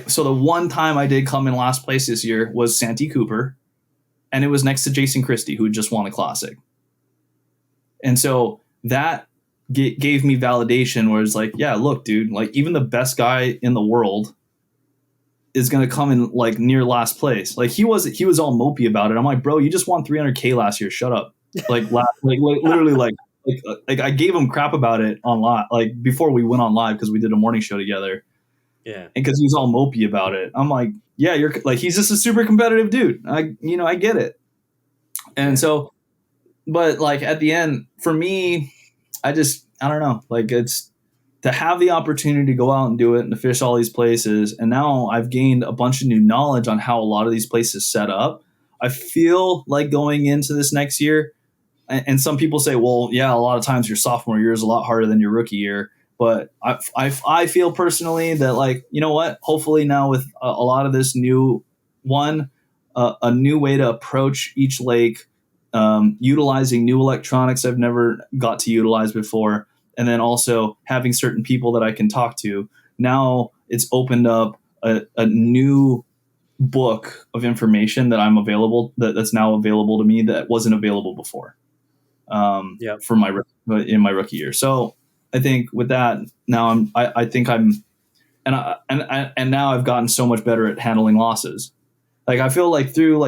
so the one time I did come in last place this year was Santee Cooper, and it was next to Jason Christie, who had just won a classic. And so that gave me validation where it's like, yeah, look, dude, like even the best guy in the world is going to come in like near last place. Like he was all mopey about it. I'm like, bro, you just won 300K last year. Shut up. Like literally like I gave him crap about it on live, like before we went on live because we did a morning show together. Yeah. And because he was all mopey about it, I'm like, yeah, you're like, he's just a super competitive dude. I get it. And so, but like at the end, for me, I don't know, like it's to have the opportunity to go out and do it and to fish all these places. And now I've gained a bunch of new knowledge on how a lot of these places set up. I feel like going into this next year, and some people say, well, yeah, a lot of times your sophomore year is a lot harder than your rookie year. But I feel personally that, like, you know what? Hopefully now with a lot of this new a new way to approach each lake, utilizing new electronics I've never got to utilize before, and then also having certain people that I can talk to. Now it's opened up a new book of information that's now available to me that wasn't available before. For in my rookie year. So I think with that now I think I'm and now I've gotten so much better at handling losses. Like I feel like through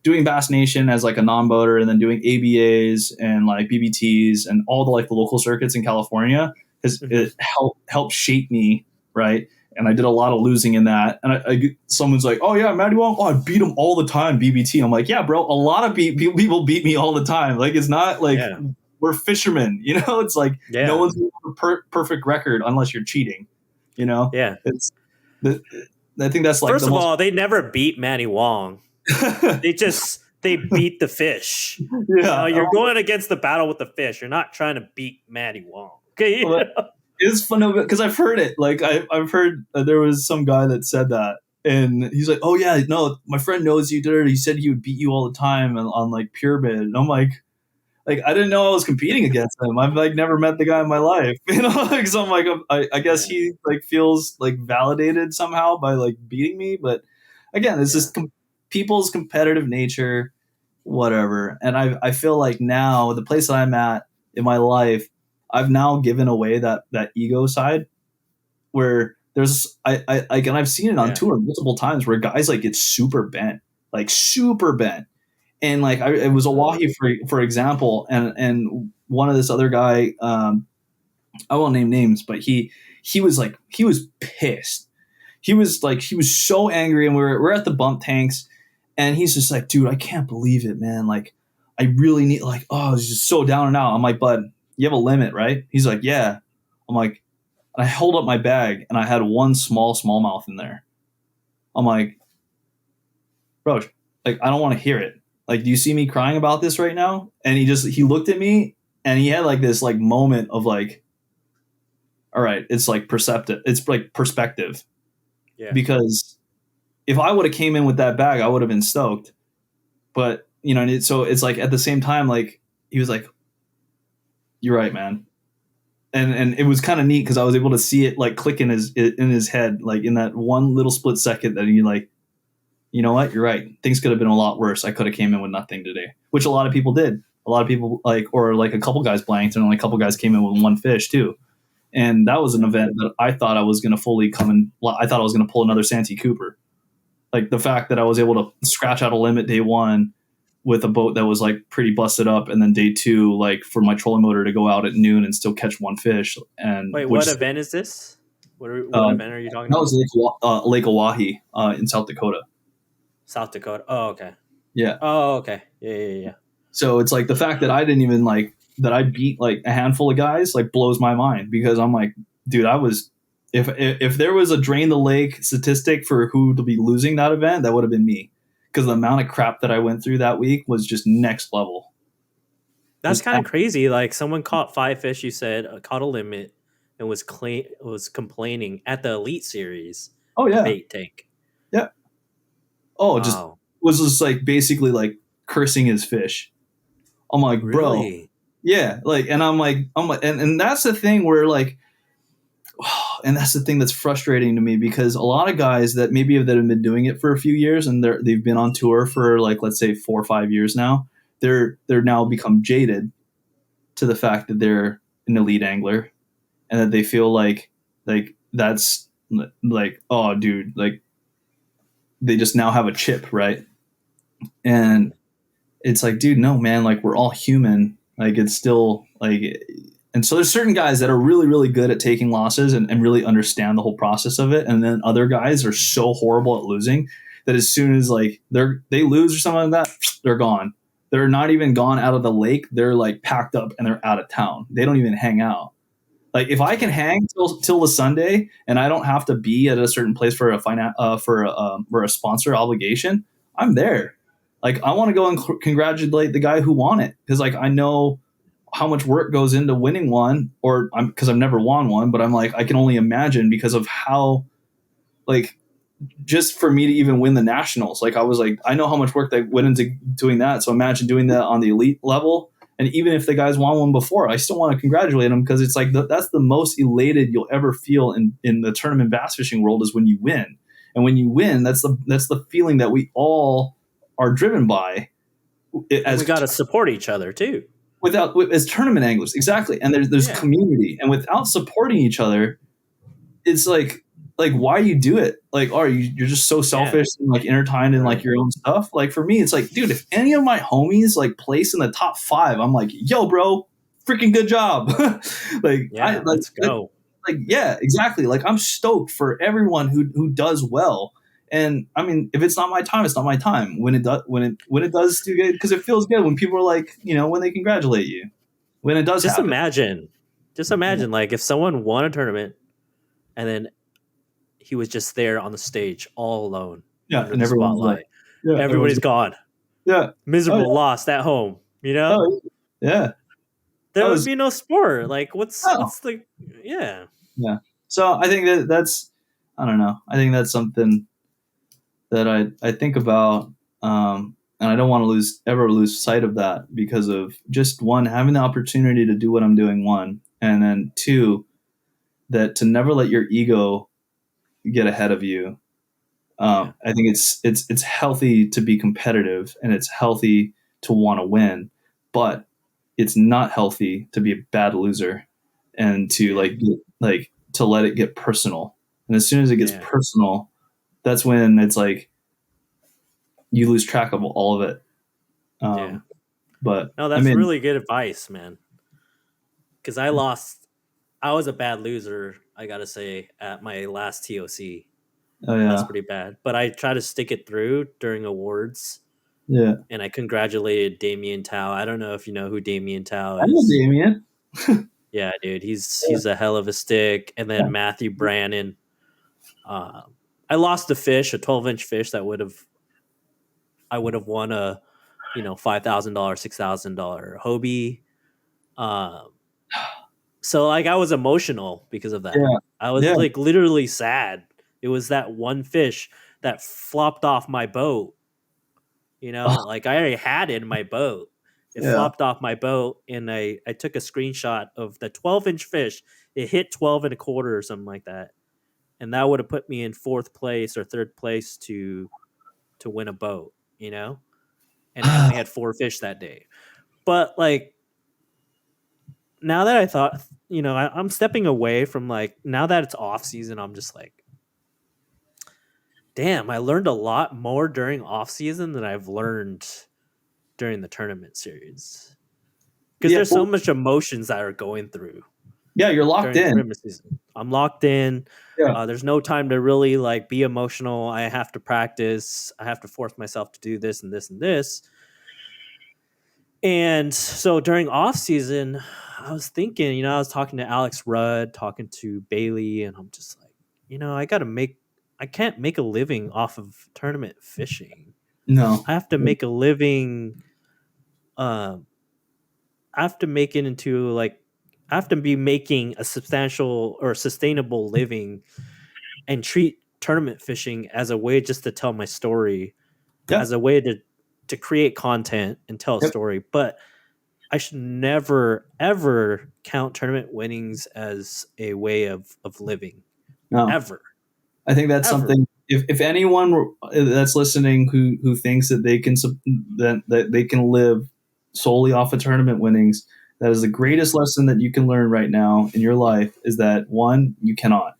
doing Bass Nation as like a non-boater and then doing ABAs and like BBTs and all the local circuits in California it helped shape me, right? And I did a lot of losing in that. And someone's like, oh yeah, Matty Wong, I beat him all the time, BBT. I'm like, yeah, bro, a lot of people beat me all the time. Like, it's not like we're fishermen, it's like no one's perfect record unless you're cheating, Yeah. I think that's like First of all, they never beat Matty Wong. They beat the fish. Yeah. You're going against the battle with the fish. You're not trying to beat Matty Wong. Okay. It's fun because I've heard it. Like I've heard there was some guy that said that, and he's like, "Oh yeah, no, my friend knows you did it. He said he would beat you all the time on like pyramid." And I'm like I didn't know I was competing against him. I've like never met the guy in my life, Because I'm like, I guess he like feels like validated somehow by like beating me. But again, it's just people's competitive nature, whatever. And I feel like now the place that I'm at in my life, I've now given away that ego side where there's and I've seen it on tour multiple times where guys like get super bent. And like it was Oahe for example, and one of this other guy, I won't name names, but he was pissed. He was so angry, and we're at the bump tanks, and he's just like, dude, I can't believe it, man. Like, I really need I was just so down and out. I'm like, bud, you have a limit, right? He's like, yeah. I'm like, I held up my bag and I had one smallmouth in there. I'm like, bro, like I don't want to hear it. Like, do you see me crying about this right now? And he looked at me and he had like this like moment of like, all right, it's like perceptive. It's like perspective. Yeah. Because if I would have came in with that bag, I would have been stoked. But so it's like at the same time, like he was like, "You're right, man," and it was kind of neat because I was able to see it like click in his head, like in that one little split second that he like, you know what, you're right. Things could have been a lot worse. I could have came in with nothing today, which a lot of people did. A lot of people or like a couple guys blanked, and only a couple guys came in with one fish too. And that was an event that I thought I was going to fully come in. I thought I was going to pull another Santee Cooper. Like the fact that I was able to scratch out a limit day one with a boat that was like pretty busted up, and then day two, like for my trolling motor to go out at noon and still catch one fish, and Wait, which what event is this? What uh, event are you talking that about? was Lake Oahe in South Dakota. South Dakota. Oh, okay. Yeah. Oh, okay. Yeah, yeah, yeah. So it's like the fact that I didn't even like that I beat like a handful of guys like blows my mind because I'm like, dude, I was if there was a drain the lake statistic for who to be losing that event, that would have been me because the amount of crap that I went through that week was just next level. It That's was kind of crazy. Like someone caught 5 fish. You said caught a limit and was complaining at the Elite Series oh yeah, bait tank. yeah. Oh, just Wow, was just like basically like cursing his fish. I'm like, bro, really? yeah, like, and I'm like, and that's the thing where like and that's the thing that's frustrating to me because a lot of guys that maybe that have been doing it for a few years and they've been on tour for like let's say 4 or 5 years now, they're now become jaded to the fact that they're an elite angler and that they feel like that's like oh dude like they just now have a chip, right? And it's like dude, no man, like we're all human, like it's still like and so there's certain guys that are really really good at taking losses and really understand the whole process of it, and then other guys are so horrible at losing that as soon as like they lose or something like that, they're gone. They're not even gone out of the lake, they're like packed up and they're out of town, they don't even hang out. Like if I can Yeah. hang till the Sunday and I don't have to be at a certain place for for a sponsor obligation, I'm there. Like I want to go and congratulate the guy who won it because like I know how much work goes into winning one, or I'm because I've never won one, but I'm like I can only imagine because of how like just for me to even win the nationals, like I was like I know how much work they went into doing that. So imagine doing that on the elite level. And even if the guys won one before, I still want to congratulate them because it's like that's the most elated you'll ever feel in the tournament bass fishing world is when you win. And when you win, that's the feeling that we all are driven by And we as got to support each other too. without as tournament anglers, exactly. And there's Yeah. community, and without supporting each other, it's like why you do it? Like, are you're just so Yeah. selfish and like intertwined in like Right. your own stuff? Like for me, it's like, dude, if any of my homies like place in the top five, I'm like, yo, bro, freaking good job. like I Yeah. Let's go. like yeah, exactly. Like I'm stoked for everyone who does well. And I mean, if it's not my time, it's not my time. When it does do good, because it feels good when people are like, when they congratulate you, when it does Just happen. imagine. Just Yeah, imagine, like if someone won a tournament and then he was just there on the stage all alone yeah, under and the everyone's like, spotlight. yeah, everyone's Everybody's like, gone. yeah, oh Miserable, yeah, lost at home. You know, oh yeah. That there would was be no sport. Like, oh what's the yeah yeah. So I think that's I don't know. I think that's something that I think about, and I don't want to lose sight of that because of just one having the opportunity to do what I'm doing, one, and then two that to never let your ego get ahead of you. yeah I think it's healthy to be competitive and it's healthy to want to win, but it's not healthy to be a bad loser and to yeah like to let it get personal. And as soon as it gets yeah personal, that's when it's like you lose track of all of it. yeah. Um, but No, I that's mean, really good advice, man. Because I lost. I was a bad loser. I gotta say at my last TOC. oh That's yeah, pretty bad. But I try to stick it through during awards, yeah. and I congratulated Damien Tao. I don't know if you know who Damien Tao I know is. Damien. Yeah, dude, Yeah, he's a hell of a stick. And yeah. then Matthew Brannon. Uh, I lost a fish, a 12-inch fish that I would have won a $5,000, $6,000 Hobie. Um, so like I was emotional because of that. Yeah, I was yeah. like literally sad. It was that one fish that flopped off my boat. Oh, Like I already had it in my boat. It yeah. flopped off my boat, and I took a screenshot of the 12-inch fish. It hit 12 and a quarter or something like that, and that would have put me in fourth place or third place to win a boat. And I only had four fish that day. But like now that I thought, I'm stepping away from like now that it's off season. I'm just like, damn, I learned a lot more during off season than I've learned during the tournament series because Yeah, there's so well, much emotions that are going through yeah, you're locked during the in. tournament season. I'm locked in. Yeah. There's no time to really like be emotional. I have to practice. I have to force myself to do this and this and this. And so during off season, I was thinking, I was talking to Alex Rudd, talking to Bailey, and I'm just like, I can't make a living off of tournament fishing. No. I have to make a living. Um, I have to make it into like, I have to be making a substantial or sustainable living and treat tournament fishing as a way just to tell my story, as Yep. a way to create content and tell a Yep. story. But I should never ever count tournament winnings as a way of living. No. Ever. I think that's Ever. something. If anyone that's listening who thinks that they can that they can live solely off of tournament winnings, that is the greatest lesson that you can learn right now in your life. Is that one, you cannot.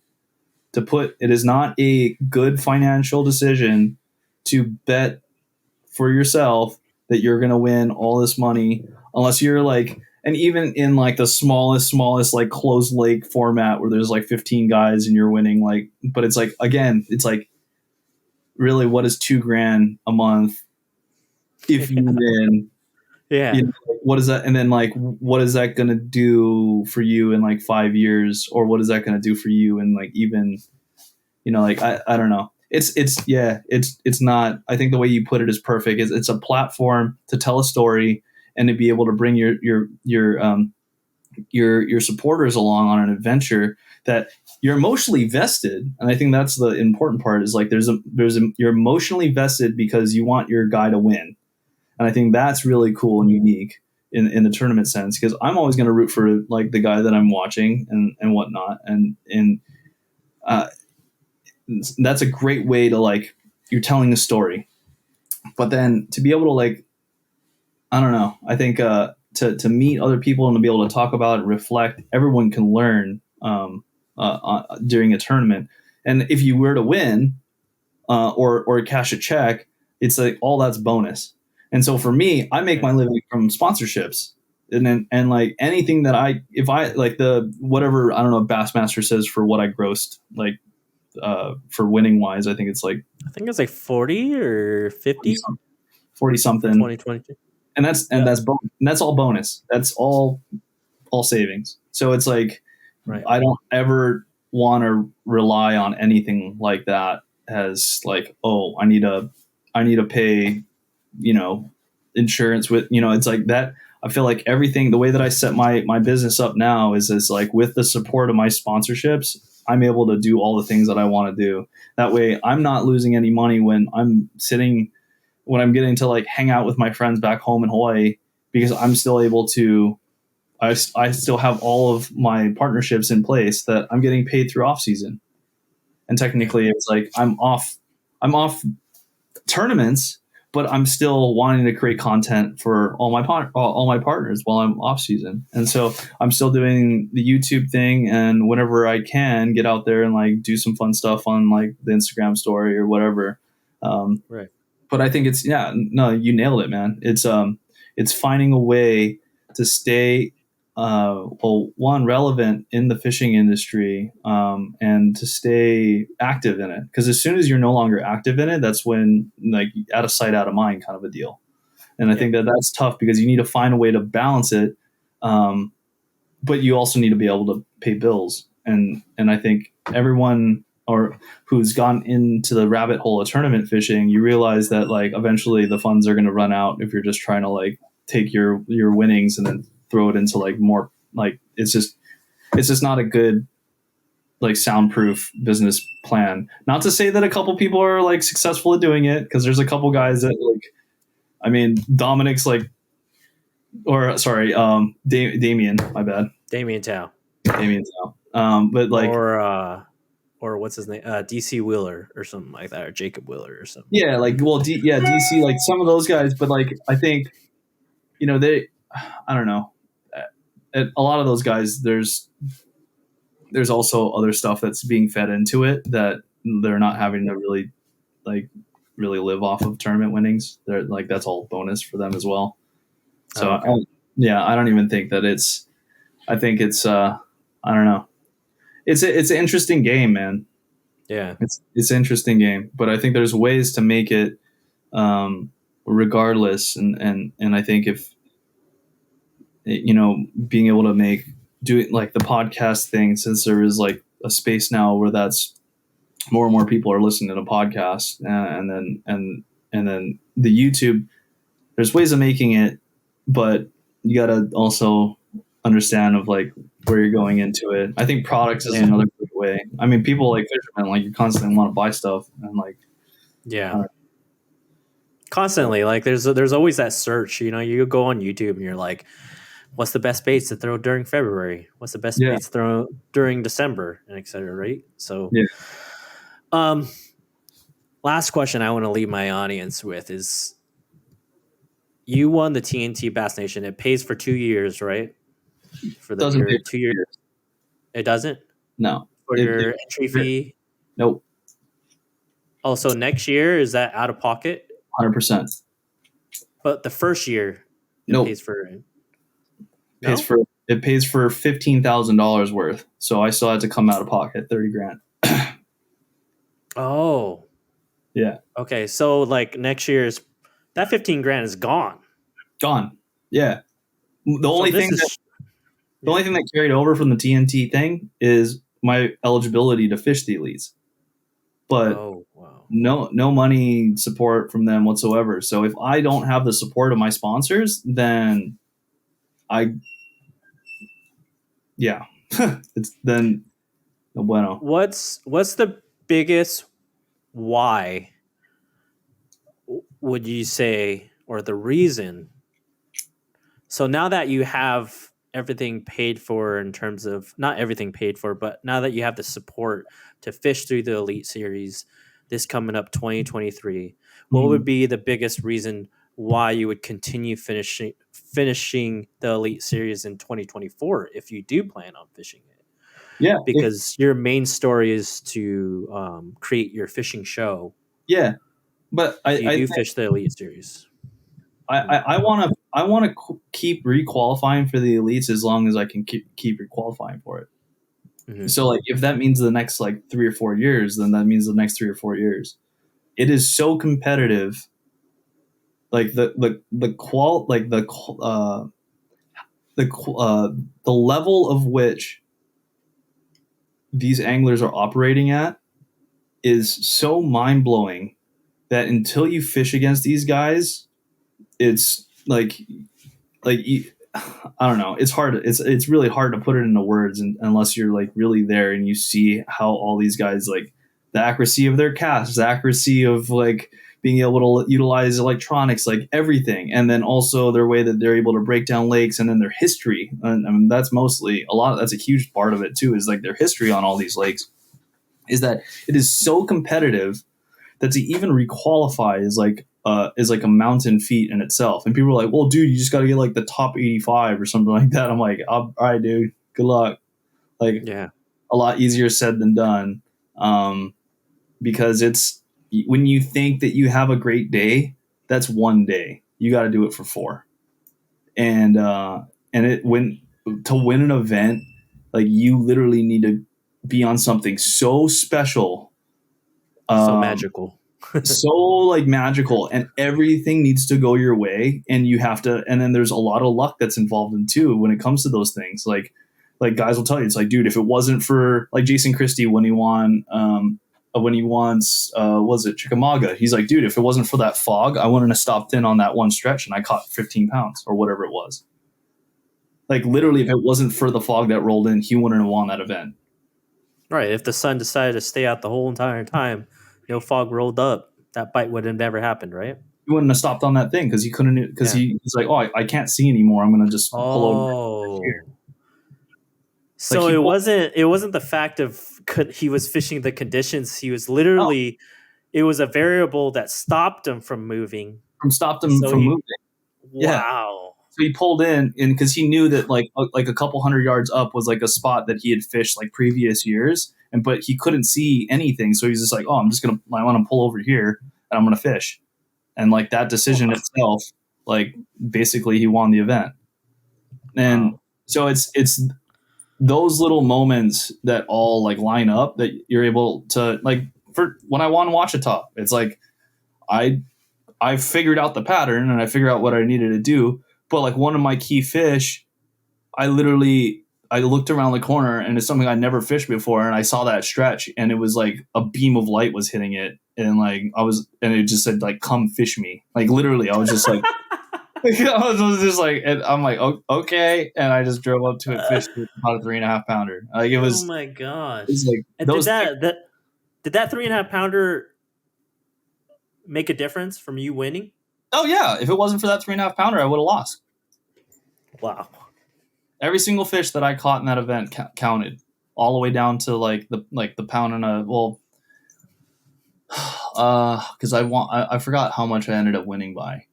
It is not a good financial decision to bet for yourself that you're going to win all this money unless you're like, and even in like the smallest like closed lake format where there's like 15 guys and you're winning, like, but it's like, again, it's like, really, what is 2 grand a month if you win? Yeah. Like, what is that? And then like, what is that going to do for you in like 5 years? Or what is that going to do for you in like even, like, I don't know. It's not. I think the way you put it is perfect. It's a platform to tell a story and to be able to bring your supporters along on an adventure that you're emotionally vested. And I think that's the important part. Is like you're emotionally vested because you want your guy to win. And I think that's really cool and unique in the tournament sense, because I'm always going to root for like the guy that I'm watching and whatnot. And uh, that's a great way to like, you're telling a story, but then to be able to like, I don't know, I think to meet other people and to be able to talk about it, reflect, everyone can learn during a tournament. And if you were to win or cash a check, it's like all that's bonus. And so for me, I make Right. my living from sponsorships. And like anything that if I like the whatever, I don't know, Bassmaster says for what I grossed, like for winning wise, I think it's like I think it's like 40 or 40 50 something, 40 for something. 2022. And that's Yeah. and that's all bonus. That's all savings. So it's like, Right. I don't ever want to rely on anything like that as like, oh, I need to pay, insurance with, it's like that. I feel like everything, the way that I set my business up now is like with the support of my sponsorships, I'm able to do all the things that I want to do. That way I'm not losing any money when I'm getting to like hang out with my friends back home in Hawaii, because I'm still able to, I still have all of my partnerships in place that I'm getting paid through off season. And technically it's like I'm off tournaments, but I'm still wanting to create content for all my partners while I'm off season. And so I'm still doing the YouTube thing, and whenever I can get out there and like do some fun stuff on like the Instagram story or whatever. Right. But I think it's, yeah, no, you nailed it, man. It's finding a way to stay one, relevant in the fishing industry, and to stay active in it, because as soon as you're no longer active in it, that's when like out of sight out of mind kind of a deal. And I Yeah. think that that's tough because you need to find a way to balance it, but you also need to be able to pay bills. And I think everyone or who's gone into the rabbit hole of tournament fishing, you realize that like eventually the funds are going to run out if you're just trying to like take your winnings and then throw it into like more, like it's just not a good like soundproof business plan. Not to say that a couple people are like successful at doing it, because there's a couple guys that like, I mean, Dominic's like, or sorry, Damien, my bad, Damien Tao. Damien. But like, Or what's his name? DC Wheeler or something like that, or Jacob Wheeler or something. yeah, like, well, DC, like some of those guys, but like, I think, I don't know, a lot of those guys, there's also other stuff that's being fed into it that they're not having to like really live off of tournament winnings. They're like, that's all bonus for them as well. So Oh, okay. I don't even think that I think it's I don't know. It's an interesting game, man. Yeah. It's an interesting game, but I think there's ways to make it regardless, and I think if being able to do it like the podcast thing, since there is like a space now where that's more and more people are listening to podcasts, and then the YouTube, there's ways of making it, but you got to also understand of like where you're going into it. I think products is another good way. I mean, people like fishermen, like you constantly want to buy stuff, and like, Yeah. Constantly, like there's always that search. You go on YouTube and you're like, what's the best baits to throw during February? What's the best yeah, baits to throw during December, and et cetera, right? So, yeah, last question I want to leave my audience with is: you won the TNT Bass Nation. It pays for 2 years, right? For doesn't pay your for 2 year, years. it doesn't No, for your entry fee. nope, Also, next year is that out of pocket? 100%. But the first year, it Nope, pays for pays no. for it pays for $15,000 worth. So I still had to come out of pocket 30 grand. Oh, Yeah, okay. So like next year's that 15 grand is gone. gone. Yeah, the So only this thing that is the only thing that carried over from the TNT thing is my eligibility to fish the elites, but oh wow. no money support from them whatsoever. So if I don't have the support of my sponsors, then I yeah, it's then no bueno. What's the biggest why would you say, or the reason? So now that you have everything paid for, in terms of not everything paid for, but now that you have the support to fish through the Elite Series this coming up 2023, what would be the biggest reason why you would continue finishing the Elite Series in 2024 if you do plan on fishing it? Yeah, Because your main story is to create your fishing show. yeah, but If you do fish the Elite Series. I want to keep requalifying for the elites as long as I can keep requalifying for it. Mm-hmm. So like if that means the next like 3 or 4 years, then that means the next 3 or 4 years. It is so competitive. Like the level of which these anglers are operating at is so mind blowing that until you fish against these guys, it's like I don't know. It's hard. It's really hard to put it into words unless you're like really there and you see how all these guys, like the accuracy of their casts, the accuracy of like being able to utilize electronics, like everything, and then also their way that they're able to break down lakes, and then their history. And I mean, that's mostly that's a huge part of it too. Is like their history on all these lakes. Is that it is so competitive that to even requalify is like a mountain feat in itself. And people are like, well, dude, you just got to get like the top 85 or something like that. I'm like, all right, dude, good luck. Like, Yeah. a lot easier said than done. Because it's when you think that you have a great day, that's one day. You got to do it for 4. And to win an event, like you literally need to be on something so special. So magical. So like magical, and everything needs to go your way, and you have to, and then there's a lot of luck that's involved in too when it comes to those things. Like guys will tell you, it's like, dude, if it wasn't for like Jason Christie when he won was it Chickamauga, he's like, dude, if it wasn't for that fog, I wouldn't have stopped in on that one stretch and I caught 15 pounds or whatever it was. Like literally, if it wasn't for the fog that rolled in, he wouldn't have won that event. Right. If the sun decided to stay out the whole entire time, no fog rolled up, that bite would have never happened, right? He wouldn't have stopped on that thing because he couldn't, because Yeah. he's like, oh, I can't see anymore. I'm gonna just pull over here. Oh. Like So he pulled. it wasn't the fact of he was fishing the conditions. He was No, literally it was a variable that stopped him from moving. from stopped him So from he moving. Yeah. wow. So he pulled in, and because he knew that like a couple hundred yards up was like a spot that he had fished like previous years, and but he couldn't see anything. So he's just like, oh, I want to pull over here and I'm gonna fish. And like that decision Wow. itself, like basically he won the event. And Wow. so it's those little moments that all like line up that you're able to like for when I want to watch a top, it's like I I figured out the pattern and I figured out what I needed to do. But like one of my key fish, I looked around the corner and it's something I never fished before, and I saw that stretch and it was like a beam of light was hitting it, and like and it just said like come fish me. Like literally, I was just like I was just like, and I'm like, oh, okay, and I just drove up to it, fished it, about a 3.5 pounder. Like Oh my it was gosh. like And those things. did that 3.5 pounder make a difference from you winning? Oh yeah, if it wasn't for that 3.5 pounder, I would have lost. Wow. Every single fish that I caught in that event counted, all the way down to like the pound and a well, because I forgot how much I ended up winning by.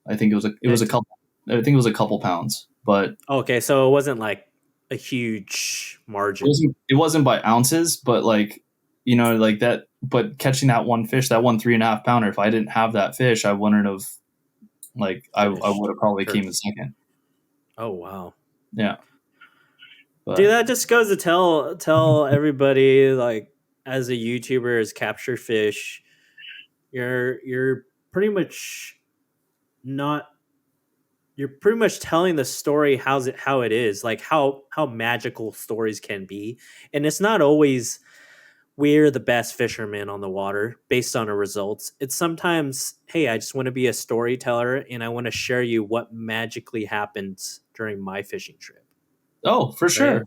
I think it was a It, couple. I think it was a couple pounds, but okay, so it wasn't like a huge margin. it wasn't by ounces, but like like that. But catching that one fish, that one 3.5 pounder, if I didn't have that fish, I wouldn't have like I Finished. would have probably Or, came in second. oh wow. Yeah, Dude, but that just goes to tell everybody like as a YouTuber as capture fish, you're pretty much not you're pretty much telling the story how it is, like how magical stories can be. And it's not always we're the best fishermen on the water based on our results. It's sometimes, hey, I just want to be a storyteller and I want to share you what magically happens during my fishing trip. oh, for Right? sure.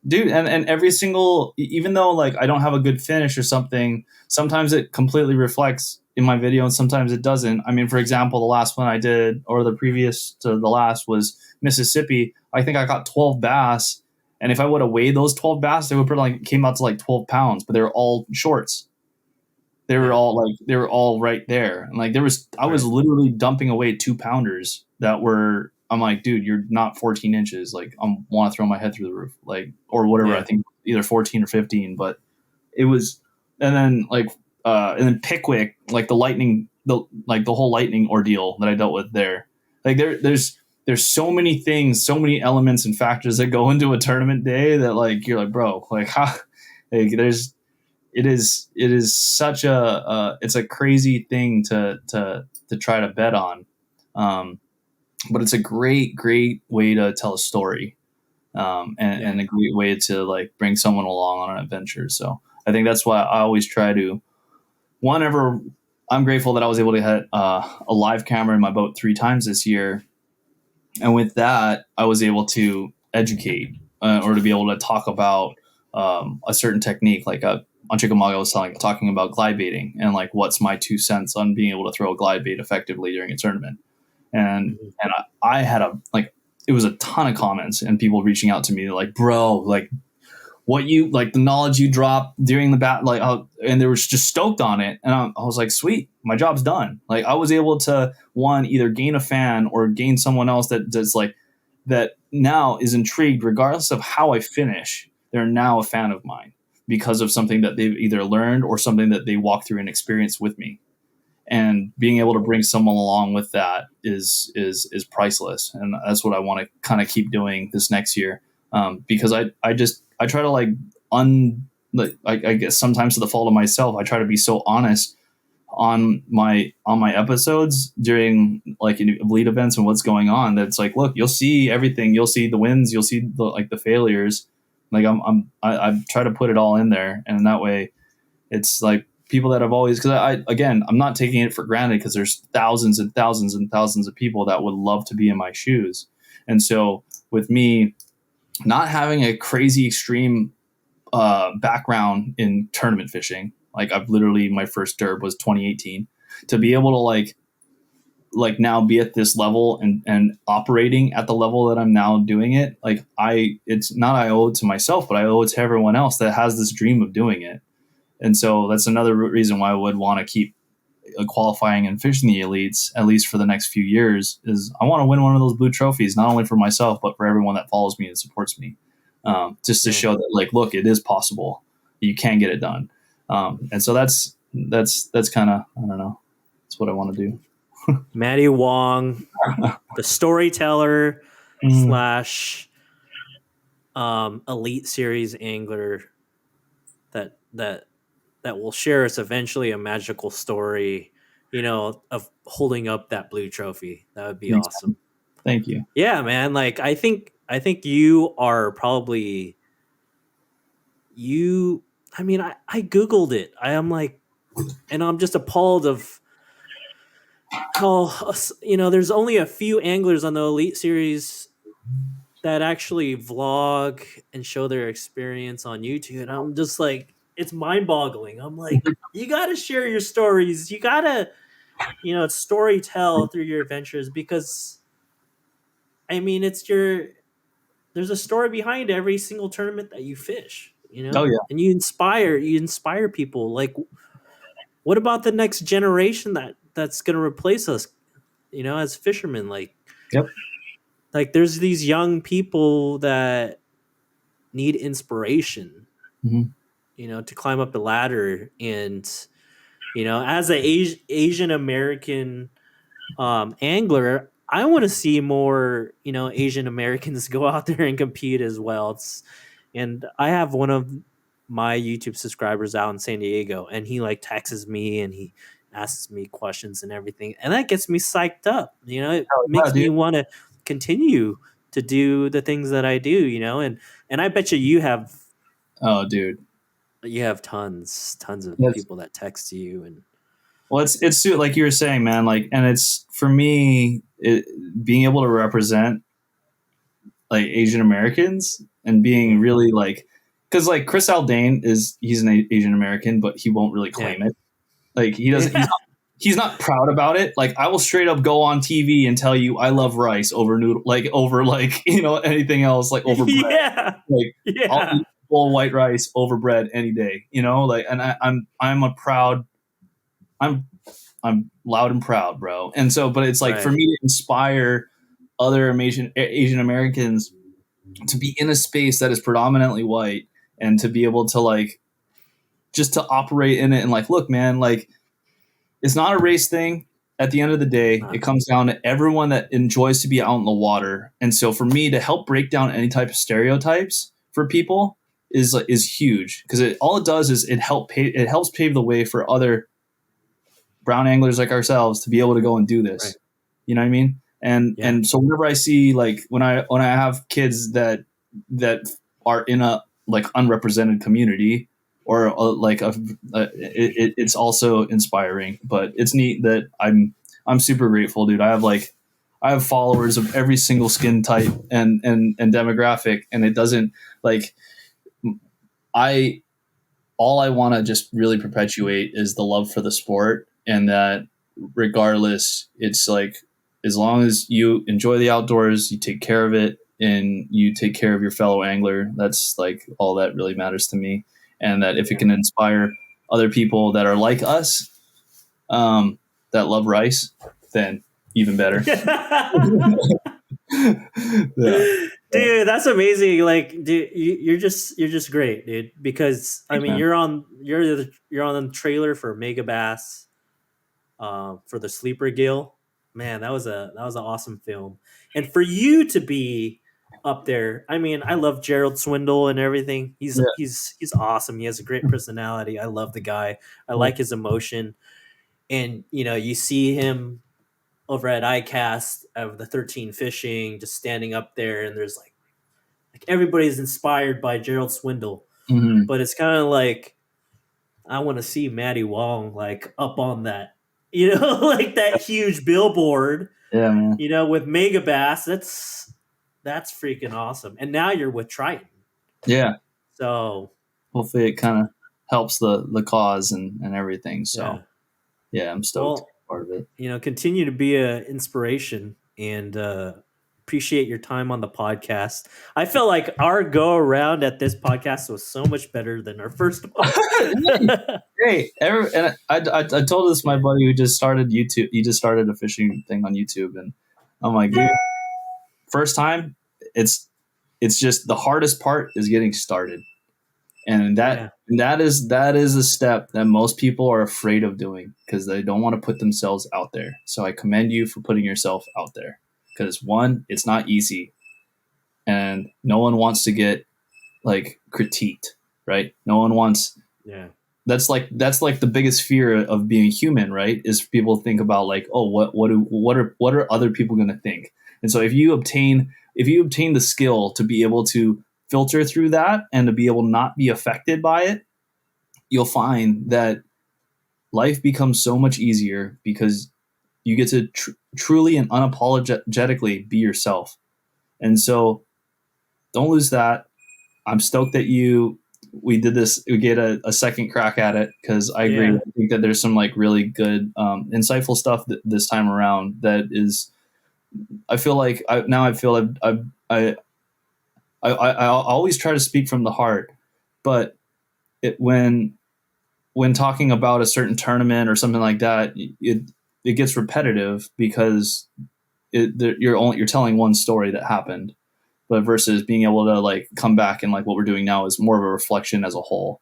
Dude, and every single, even though like I don't have a good finish or something, sometimes it completely reflects in my video and sometimes it doesn't. I mean, for example, the last one I did, or the previous to the last, was Mississippi. I think I got 12 bass, and if I would have weighed those 12 bass, they would probably like came out to like 12 pounds, but they were all shorts. Yeah. They were all right there. And like I was Right. literally dumping away 2 pounders that were, I'm like, dude, you're not 14 inches. Like I want to throw my head through the roof, like, or whatever. I Yeah. think either 14 or 15, but it was, and then and then Pickwick, like the whole lightning ordeal that I dealt with there. Like there's so many things, so many elements and factors that go into a tournament day that like, you're like, bro, like how, like it is such it's a crazy thing to try to bet on, um, but it's a great way to tell a story, Yeah. and a great way to like bring someone along on an adventure. So I think that's why I always try to, whenever, I'm grateful that I was able to hit a live camera in my boat 3 times this year, and with that I was able to educate, or to be able to talk about a certain technique, like on Chickamauga was talking about glide baiting and like what's my 2 cents on being able to throw a glide bait effectively during a tournament. Mhm. And I had a like, it was a ton of comments and people reaching out to me like, bro, like what you like, the knowledge you dropped during the bat, like, and they were just stoked on it. And I was like, sweet, my job's done. Like I was able to, one, either gain a fan or gain someone else that does like, that now is intrigued, regardless of how I finish, they're now a fan of mine because of something that they've either learned or something that they walk through and experience with me. And being able to bring someone along with that is priceless. And that's what I want to kind of keep doing this next year, because I try to like I guess sometimes to the fault of myself, I try to be so honest on my episodes during like elite events and what's going on, that's like, look, you'll see everything, you'll see the wins, you'll see the failures. Like I try to put it all in there, and that way it's like people that have always, because I'm not taking it for granted, because there's thousands and thousands and thousands of people that would love to be in my shoes. And so with me not having a crazy extreme background in tournament fishing. Like I've literally my first derb was 2018. To be able to now be at this level and operating at the level that I'm now doing it, like it's not I owe it to myself, but I owe it to everyone else that has this dream of doing it. And so that's another reason why I would want to keep qualifying and fishing the elites at least for the next few years. Is I want to win one of those blue trophies, not only for myself but for everyone that follows me and supports me, just to Yeah. show that like, look, it is possible. You can get it done. And so that's kind of, I don't know. That's what I want to do. Matty Wong, the storyteller Mm. slash Elite Series angler that will share us eventually a magical story, of holding up that blue trophy. That would be Thanks, man. awesome. Thank you. Yeah, man. Like I think you are probably you. I mean, I googled it. I am like, and I'm just appalled of how there's only a few anglers on the Elite Series that actually vlog and show their experience on YouTube. And I'm just like, it's mind boggling. I'm like, you got to share your stories. You got to, story tell through your adventures because, I mean, there's a story behind every single tournament that you fish, Oh yeah. and you inspire people. Like, what about the next generation that's going to replace us, as fishermen? Yep. Like there's these young people that need inspiration, Mm-hmm. to climb up the ladder. And, as a Asian American angler, I want to see more, Asian Americans go out there and compete as well. And I have one of my YouTube subscribers out in San Diego, and he like texts me and he asks me questions and everything, and that gets me psyched up. It Oh yeah, makes me dude. want to continue to do the things that I do. And I bet Oh, dude. you have tons of That's people that text you and well, it's like you were saying, man. Like, and it's for me, being able to represent like Asian Americans and being yeah, really like, because like Chris Aldane he's an Asian American, but he won't really yeah, claim it. Like he doesn't. yeah, He's not proud about it. Like I will straight up go on TV and tell you I love rice over noodle, like over like anything else, like over bread. yeah, Like I'll yeah, eat full white rice over bread any day. Like, and I'm a proud. I'm I'm loud and proud, bro. And so, but it's like for right, me to inspire other Asian Americans to be in a space that is predominantly white and to be able to like just to operate in it and like, look, man, like it's not a race thing. At the end of the day, nah, it comes down to everyone that enjoys to be out in the water. And so for me to help break down any type of stereotypes for people is huge because all it does is it helps pave the way for other brown anglers like ourselves to be able to go and do right, this. You know what I mean? And yeah, and so whenever I see like when I have kids that are in a like unrepresented community or it's also inspiring. But it's neat that I'm super grateful, dude. I have followers of every single skin type and demographic, and it doesn't like I all I want to just really perpetuate is the love for the sport, and that regardless, it's like as long as you enjoy the outdoors, you take care of it, and you take care of your fellow angler. That's like all that really matters to me, and that if it yeah. can inspire other people that are like us, that love rice, then even better. Yeah. Dude, that's amazing. Like, dude, you're just great, dude. Because I Thanks, mean, man. you're on the trailer for Mega Bass, for the Sleeper Gill. Man, that was an awesome film. And for you to be up there, I mean, I love Gerald Swindle and everything. He's Yeah. he's awesome. He has a great personality. I love the guy. I Yeah. like his emotion. And you see him over at ICAST of the 13 fishing, just standing up there, and there's like everybody's inspired by Gerald Swindle, Mhm. but it's kind of like I want to see Matty Wong like up on that, like that huge billboard, Yeah, man. with Mega Bass. That's freaking awesome. And now you're with Triton, Yeah. so hopefully it kind of helps the cause and everything. So Yeah. yeah, I'm stoked to Well, be part of it. continue to be an inspiration and appreciate your time on the podcast. I feel like our go around at this podcast was so much better than our first one. Great. And I told this to my Yeah. buddy who just started YouTube. He just started a fishing thing on YouTube, and I'm like, dude, first time, it's it's just the hardest part is getting started, and Yeah. that is a step that most people are afraid of doing because they don't want to put themselves out there. So I commend you for putting yourself out there because one, it's not easy, and no one wants to get like critiqued, right? No one wants Yeah. that's like the biggest fear of being human, right? Is people think about like, oh, what are other people going to think? And so if you obtain the skill to be able to filter through that and to be able not be affected by it, you'll find that life becomes so much easier because you get to truly and unapologetically be yourself. And so don't lose that. I'm stoked that we did this. We get a second crack at it because I agree. Yeah. I think that there's some like really good, insightful stuff this time around. That is, I feel like I feel I always try to speak from the heart, but it when talking about a certain tournament or something like that, it gets repetitive because you're telling one story that happened, but versus being able to like come back and like what we're doing now is more of a reflection as a whole.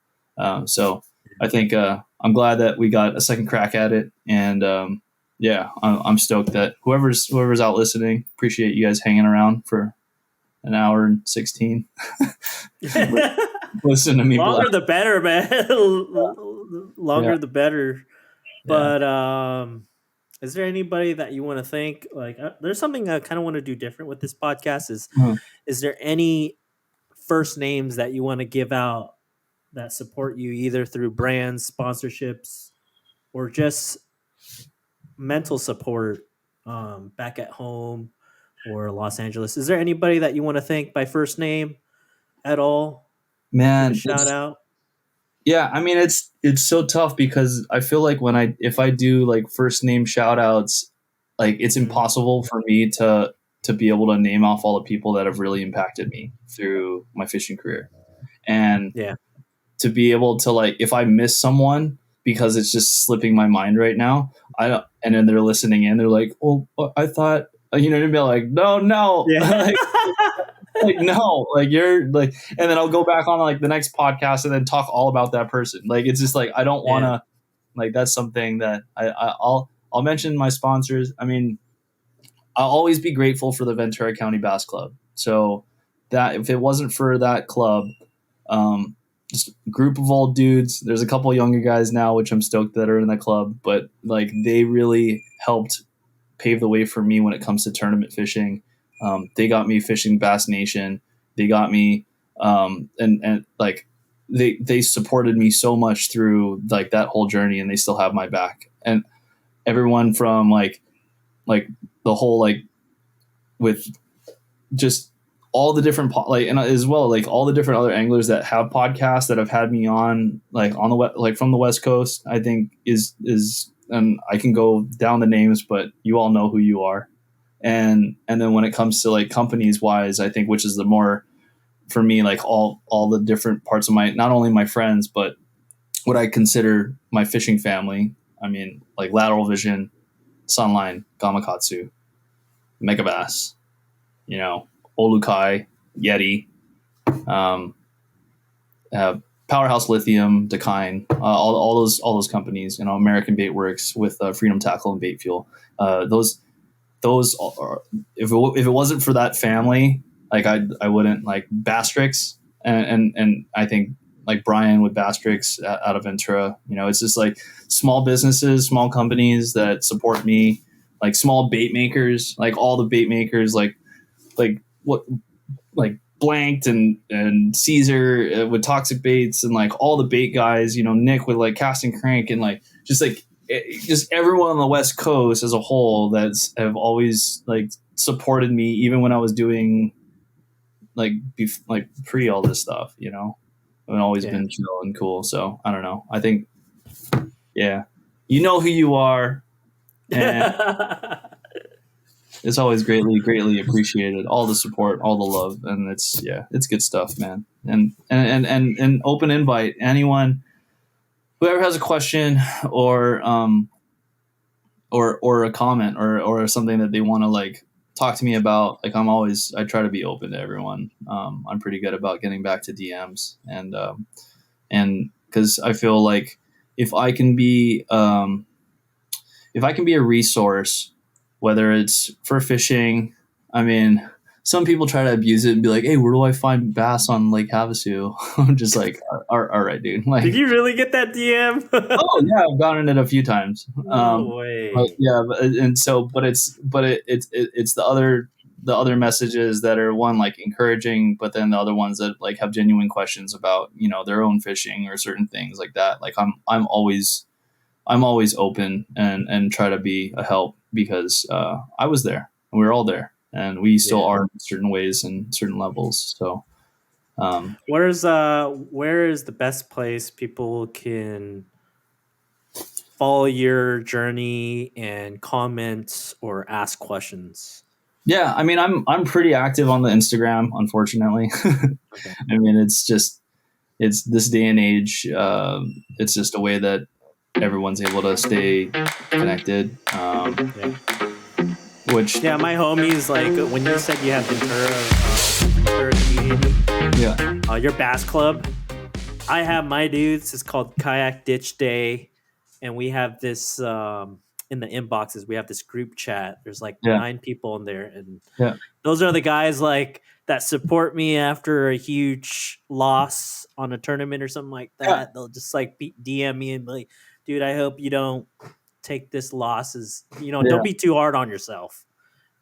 So I think I'm glad that we got a second crack at it, and yeah, I'm stoked that whoever's out listening, appreciate you guys hanging around for an hour and 16. Listen to me Longer blab. the better, man. Yeah, Longer the better. yeah. But is there anybody that you want to thank? Like, there's something I kind of want to do different with this podcast. Mhm. Is there any first names that you want to give out that support you either through brands, sponsorships, or just mental support back at home or Los Angeles? Is there anybody that you want to thank by first name at all? Give a Man, shout it's out. yeah. I mean, it's so tough because I feel like if I do like first name shout outs, like it's Mhm. impossible for me to be able to name off all the people that have really impacted me through my fishing career, and Yeah. to be able to like if I miss someone because it's just slipping my mind right now, I don't, and then they're listening in, they're like, oh, I thought, you know, to be like, no, Yeah. like no, like you're like, and then I'll go back on like the next podcast and then talk all about that person. Like it's just like I don't want Yeah. to, like that's something that I'll mention my sponsors. I mean, I'll always be grateful for the Ventura County Bass Club. So that if it wasn't for that club, um, just a group of old dudes. There's a couple younger guys now, which I'm stoked that are in that club, but like they really helped pave the way for me when it comes to tournament fishing. They got me fishing Bass Nation. They got me, and like they supported me so much through like that whole journey, and they still have my back. And everyone from like the whole like with just all the different like and as well like all the different other anglers that have podcasts that have had me on like on the like from the West Coast. I think is and I can go down the names, but you all know who you are. And then when it comes to like companies wise, I think which is the more for me like all the different parts of my not only my friends but what I consider my fishing family. I mean like Lateral Vision, Sunline, Gamakatsu, Megabass, you know, Olukai, Yeti, um, Powerhouse Lithium, Dakine, all those companies, you know, American Bait Works with Freedom Tackle and Bait Fuel. Those are, if it wasn't for that family, like I wouldn't like Bastrix and I think like Brian with Bastrix out of Ventura. You know, it's just like small businesses, small companies that support me, like small bait makers, like all the bait makers, like what like Blanked and Caesar with Toxic Baits and like all the bait guys, you know, Nick with like Cast and Crank and like just everyone on the West Coast as a whole that's have always like supported me even when I was doing like like pre all this stuff, you know. and always Yeah. been chill and cool. So I don't know. I think, yeah, you know who you are, and it's always greatly appreciated. All the support, all the love, and it's good stuff, man. And open invite anyone, whoever has a question or or a comment or something that they want to like talk to me about. Like I try to be open to everyone. I'm pretty good about getting back to DMs, and because I feel like if I can be if I can be a resource, whether it's for fishing, I mean, some people try to abuse it and be like, "Hey, where do I find bass on Lake Havasu?" I'm just like, all right, dude. Did Like, you really get that DM? oh yeah, I've gotten it a few times. No But way. yeah, and so, it's the other messages that are one like encouraging, but then the other ones that like have genuine questions about their own fishing or certain things like that. Like I'm always open and try to be a help because I was there and we were all there and we still Yeah. are in certain ways and certain levels. So Where is the best place people can follow your journey and comment or ask questions? yeah, I mean I'm pretty active on the Instagram, unfortunately. Okay. I mean it's this day and age. It's just a way that everyone's able to stay connected. Yeah. Which Yeah, my homies, like when you said you have Ventura community, yeah, your bass club, I have my dudes. It's called Kayak Ditch Day, and we have this in the inboxes. We have this group chat. There's like yeah, 9 people in there, and yeah, those are the guys like that support me after a huge loss on a tournament or something like yeah, that. They'll just like DM me and be like, "Dude, I hope you don't take this loss as yeah. don't be too hard on yourself."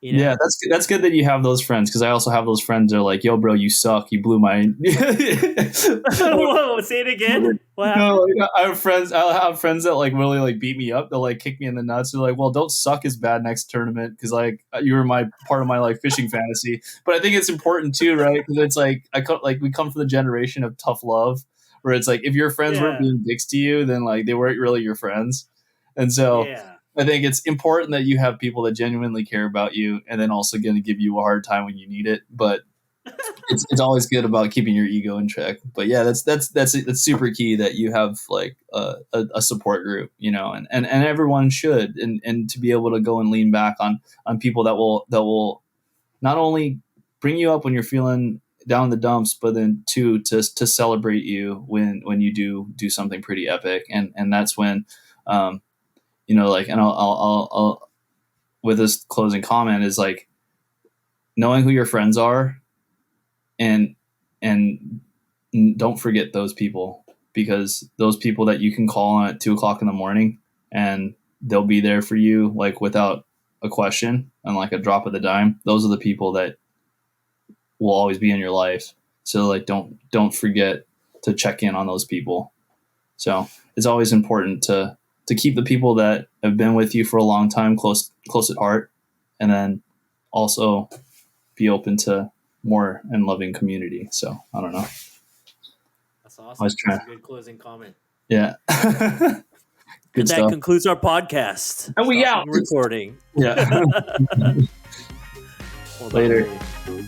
You Yeah, know? that's good that you have those friends because I also have those friends that are like, "Yo, bro, you suck. You blew my." Whoa! Say it again. What No, happened? like, I have friends. I'll have friends that like really like beat me up. They'll like kick me in the nuts. They're like, "Well, don't suck as bad next tournament because like you were my part of my like fishing fantasy." But I think it's important too, right? Because it's like like we come from the generation of tough love, where it's like if your friends weren't Yeah. being dicks to you, then like they weren't really your friends, and so. Yeah. I think it's important that you have people that genuinely care about you, and then also going to give you a hard time when you need it. But it's always good about keeping your ego in check. But yeah, that's super key that you have like a support group, and everyone should, and to be able to go and lean back on people that will not only bring you up when you're feeling down in the dumps, but then to celebrate you when you do something pretty epic, and that's when. Like, and I'll with this closing comment is like knowing who your friends are and and don't forget those people because those people that you can call on at 2 o'clock in the morning and they'll be there for you like without a question and like a drop of the dime. Those are the people that will always be in your life. So like don't forget to check in on those people. So it's always important to keep the people that have been with you for a long time close at heart, and then also be open to more and loving community. So I don't know. That's I was awesome. That's trying. a good closing comment. Yeah. Good And that stuff. concludes our podcast. And we out. Stopping recording. Yeah. Hold on. Later. Let me-